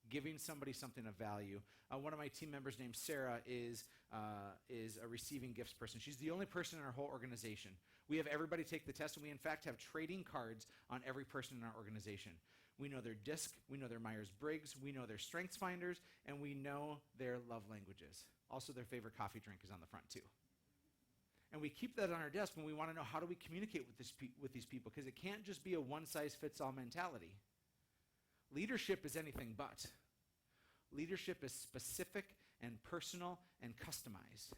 Giving somebody something of value. One of my team members named Sarah is a receiving gifts person. She's the only person in our whole organization. We have everybody take the test, and we in fact have trading cards on every person in our organization. We know their DISC, we know their Myers-Briggs, we know their Strengths Finders, and we know their love languages. Also, their favorite coffee drink is on the front too. And we keep that on our desk when we want to know, how do we communicate with these people? Because it can't just be a one-size-fits-all mentality. Leadership is anything but. Leadership is specific and personal and customized.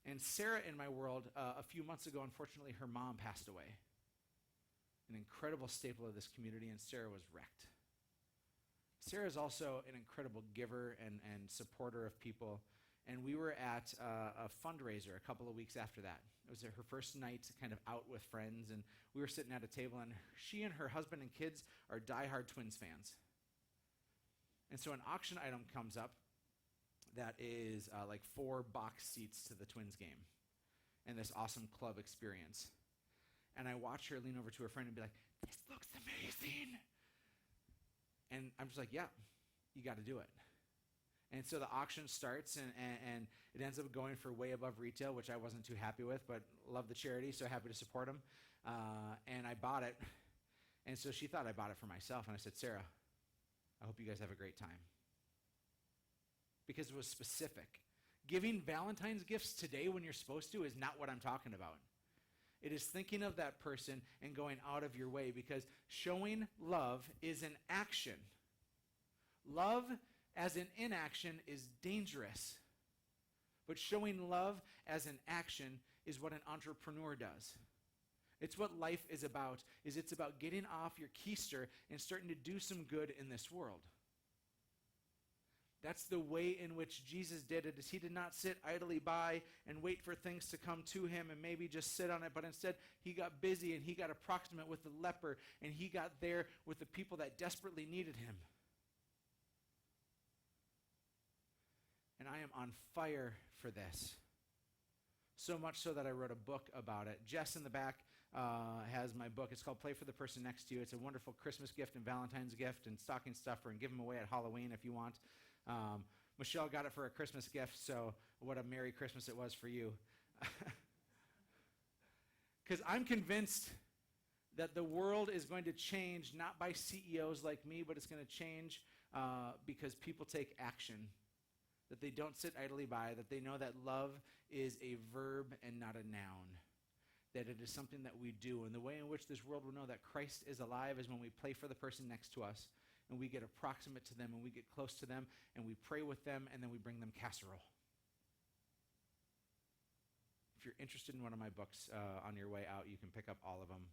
And Sarah in my world, a few months ago, unfortunately, her mom passed away. An incredible staple of this community, and Sarah was wrecked. Sarah is also an incredible giver and supporter of people. And we were at a fundraiser a couple of weeks after that. It was her first night kind of out with friends, and we were sitting at a table, and she and her husband and kids are diehard Twins fans. And so an auction item comes up that is like 4 box seats to the Twins game and this awesome club experience. And I watch her lean over to her friend and be like, "This looks amazing." And I'm just like, "Yeah, you got to do it." And so the auction starts, and it ends up going for way above retail, which I wasn't too happy with, but love the charity, so happy to support them. And I bought it. And so she thought I bought it for myself. And I said, "Sarah, I hope you guys have a great time." Because it was specific. Giving Valentine's gifts today when you're supposed to is not what I'm talking about. It is thinking of that person and going out of your way, because showing love is an action. Love as an inaction is dangerous. But showing love as an action is what an entrepreneur does. It's what life is about. It's about getting off your keister and starting to do some good in this world. That's the way in which Jesus did it. Is he did not sit idly by and wait for things to come to him and maybe just sit on it, but instead he got busy and he got approximate with the leper, and he got there with the people that desperately needed him. And I am on fire for this. So much so that I wrote a book about it. Jess in the back has my book. It's called Play for the Person Next to You. It's a wonderful Christmas gift and Valentine's gift and stocking stuffer, and give them away at Halloween if you want. Michelle got it for a Christmas gift, so what a Merry Christmas it was for you. Because I'm convinced that the world is going to change, not by CEOs like me, but it's going to change because people take action, that they don't sit idly by, that they know that love is a verb and not a noun, that it is something that we do. And the way in which this world will know that Christ is alive is when we play for the person next to us, and we get approximate to them, and we get close to them, and we pray with them, and then we bring them casserole. If you're interested in one of my books on your way out, you can pick up all of them.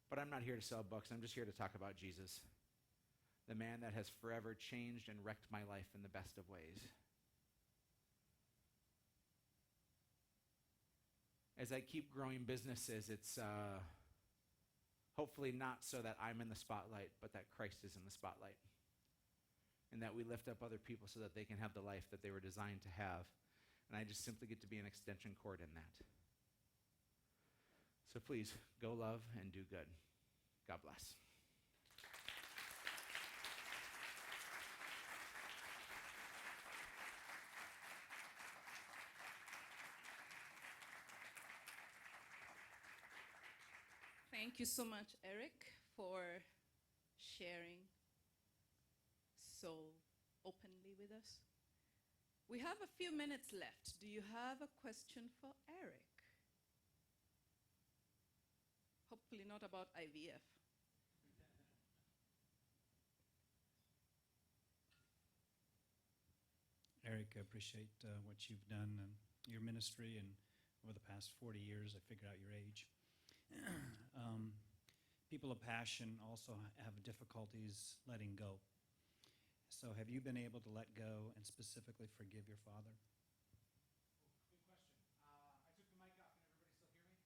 But I'm not here to sell books. I'm just here to talk about Jesus, the man that has forever changed and wrecked my life in the best of ways. As I keep growing businesses, it's hopefully not so that I'm in the spotlight, but that Christ is in the spotlight. And that we lift up other people so that they can have the life that they were designed to have. And I just simply get to be an extension cord in that. So please, go love and do good. God bless. Thank you so much, Eric, for sharing so openly with us. We have a few minutes left. Do you have a question for Eric? Hopefully not about IVF. Eric, I appreciate what you've done in your ministry, and over the past 40 years, I figured out your age. People of passion also have difficulties letting go. So have you been able to let go and specifically forgive your father? Good question. I took the mic off. Can everybody still hear me?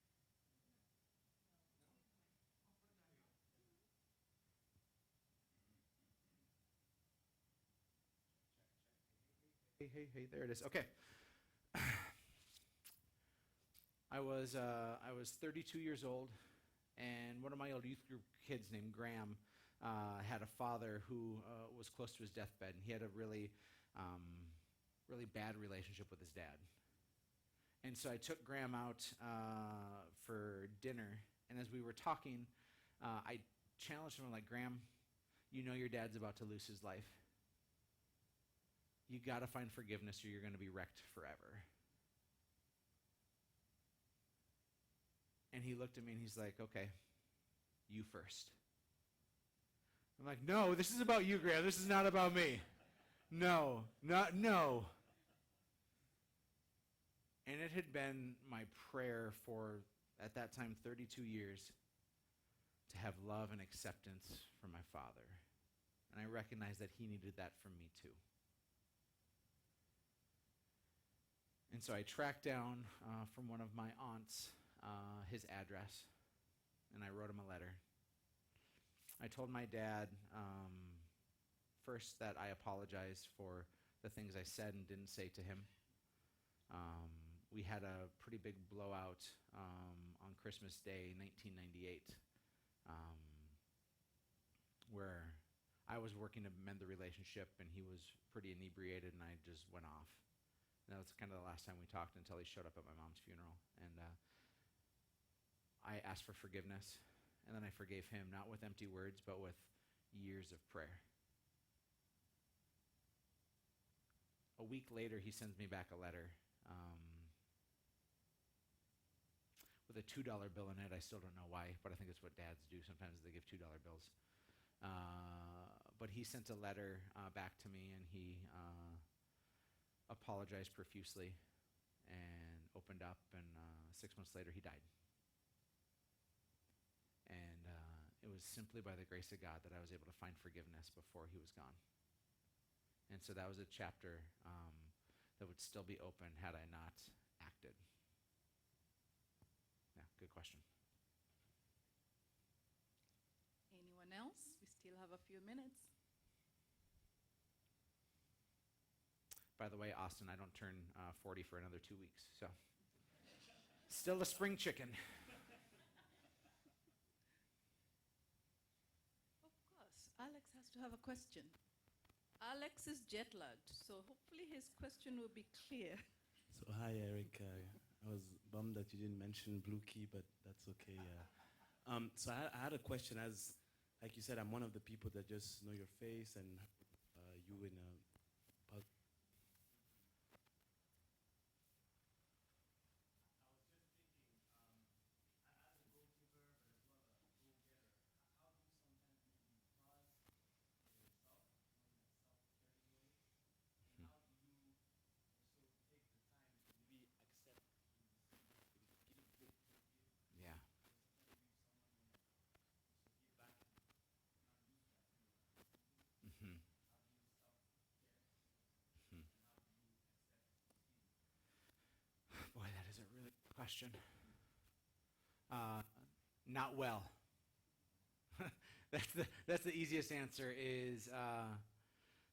No? Hey, there it is. Okay. I was 32 years old, and one of my old youth group kids named Graham had a father who was close to his deathbed, and he had a really bad relationship with his dad. And so I took Graham out for dinner, and as we were talking, I challenged him, like, Graham, you know your dad's about to lose his life. You got to find forgiveness or you're going to be wrecked forever. And he looked at me and he's like, okay, you first. I'm like, no, this is about you, Graham. This is not about me. No. And it had been my prayer for, at that time, 32 years, to have love and acceptance from my father. And I recognized that he needed that from me too. And so I tracked down from one of my aunts his address, and I wrote him a letter. I told my dad first that I apologized for the things I said and didn't say to him. We had a pretty big blowout on Christmas Day, 1998, where I was working to mend the relationship, and he was pretty inebriated, and I just went off. And that was kind of the last time we talked until he showed up at my mom's funeral. And I asked for forgiveness, and then I forgave him, not with empty words, but with years of prayer. A week later, he sends me back a letter with a $2 bill in it. I still don't know why, but I think it's what dads do. Sometimes they give $2 bills. But he sent a letter back to me, and he apologized profusely and opened up, and 6 months later he died. And it was simply by the grace of God that I was able to find forgiveness before he was gone. And so that was a chapter that would still be open had I not acted. Yeah, good question. Anyone else? We still have a few minutes. By the way, Austin, I don't turn 40 for another 2 weeks, so still a spring chicken. Of course. Alex has to have a question. Alex is jet lagged, so hopefully his question will be clear. So hi, Eric. I was bummed that you didn't mention Blue Key, but that's okay. So I had a question. As, like you said, I'm one of the people that just know your face and you in a. Yeah. Mm-hmm. Hmm. Boy, that is a really good question. Not well. That's the easiest answer. Is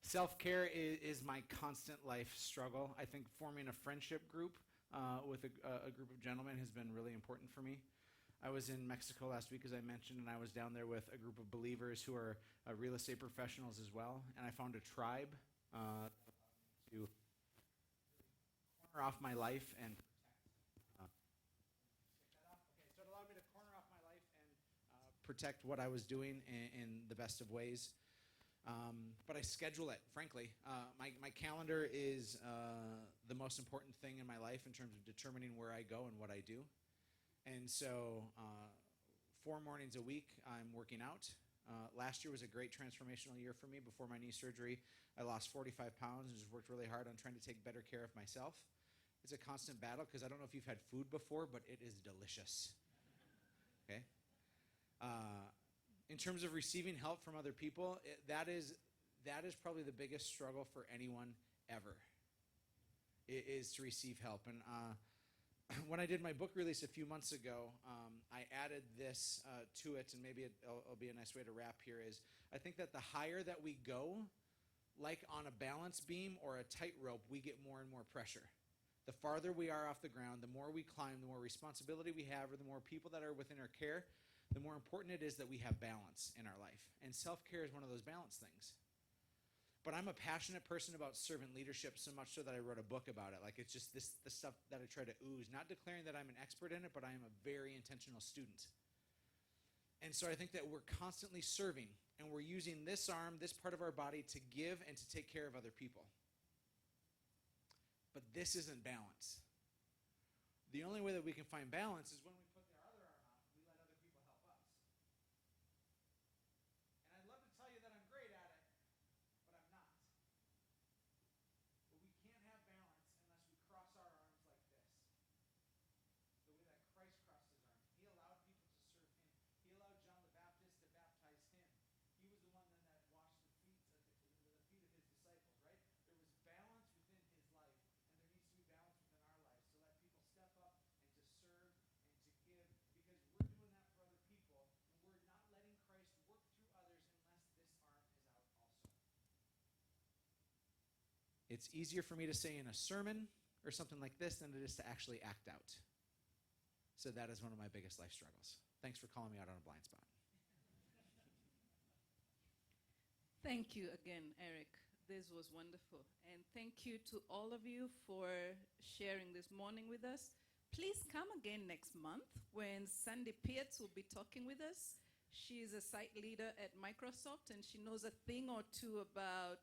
self-care is my constant life struggle. I think forming a friendship group with a group of gentlemen has been really important for me. I was in Mexico last week, as I mentioned, and I was down there with a group of believers who are real estate professionals as well. And I found a tribe to corner off my life and so it allowed me to corner off my life and protect what I was doing in the best of ways. But I schedule it, frankly. My calendar is the most important thing in my life in terms of determining where I go and what I do. And so 4 mornings a week, I'm working out. Last year was a great transformational year for me. Before my knee surgery, I lost 45 pounds and just worked really hard on trying to take better care of myself. It's a constant battle because I don't know if you've had food before, but it is delicious. Okay? In terms of receiving help from other people, that is probably the biggest struggle for anyone ever, is to receive help. And when I did my book release a few months ago, I added this to it, and maybe it'll be a nice way to wrap here, is I think that the higher that we go, like on a balance beam or a tightrope, we get more and more pressure. The farther we are off the ground, the more we climb, the more responsibility we have, or the more people that are within our care, the more important it is that we have balance in our life. And self-care is one of those balance things. But I'm a passionate person about servant leadership, so much so that I wrote a book about it. Like, it's just the stuff that I try to ooze, not declaring that I'm an expert in it, but I am a very intentional student. And so I think that we're constantly serving, and we're using this arm, this part of our body, to give and to take care of other people. But this isn't balance. The only way that we can find balance is when we put our other arm out and we let other people help us. And I'd love to tell you that I'm great at it, but I'm not. But we can't have balance unless we cross our arms like this. The way that Christ crossed his arms. He allowed people to serve him. He allowed John the Baptist to baptize him. He was the one then that washed the feet of his disciples, right? There was balance within his life, and there needs to be balance within our lives to let people step up and to serve and to give, because we're doing that for other people, and we're not letting Christ work through others unless this arm is out also. It's easier for me to say in a sermon or something like this than it is to actually act out. So that is one of my biggest life struggles. Thanks for calling me out on a blind spot. Thank you again, Eric. This was wonderful. And thank you to all of you for sharing this morning with us. Please come again next month when Sandy Pierce will be talking with us. She is a site leader at Microsoft, and she knows a thing or two about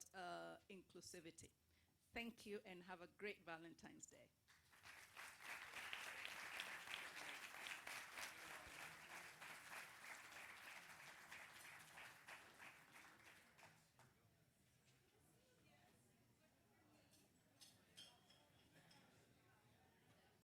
inclusivity. Thank you, and have a great Valentine's Day.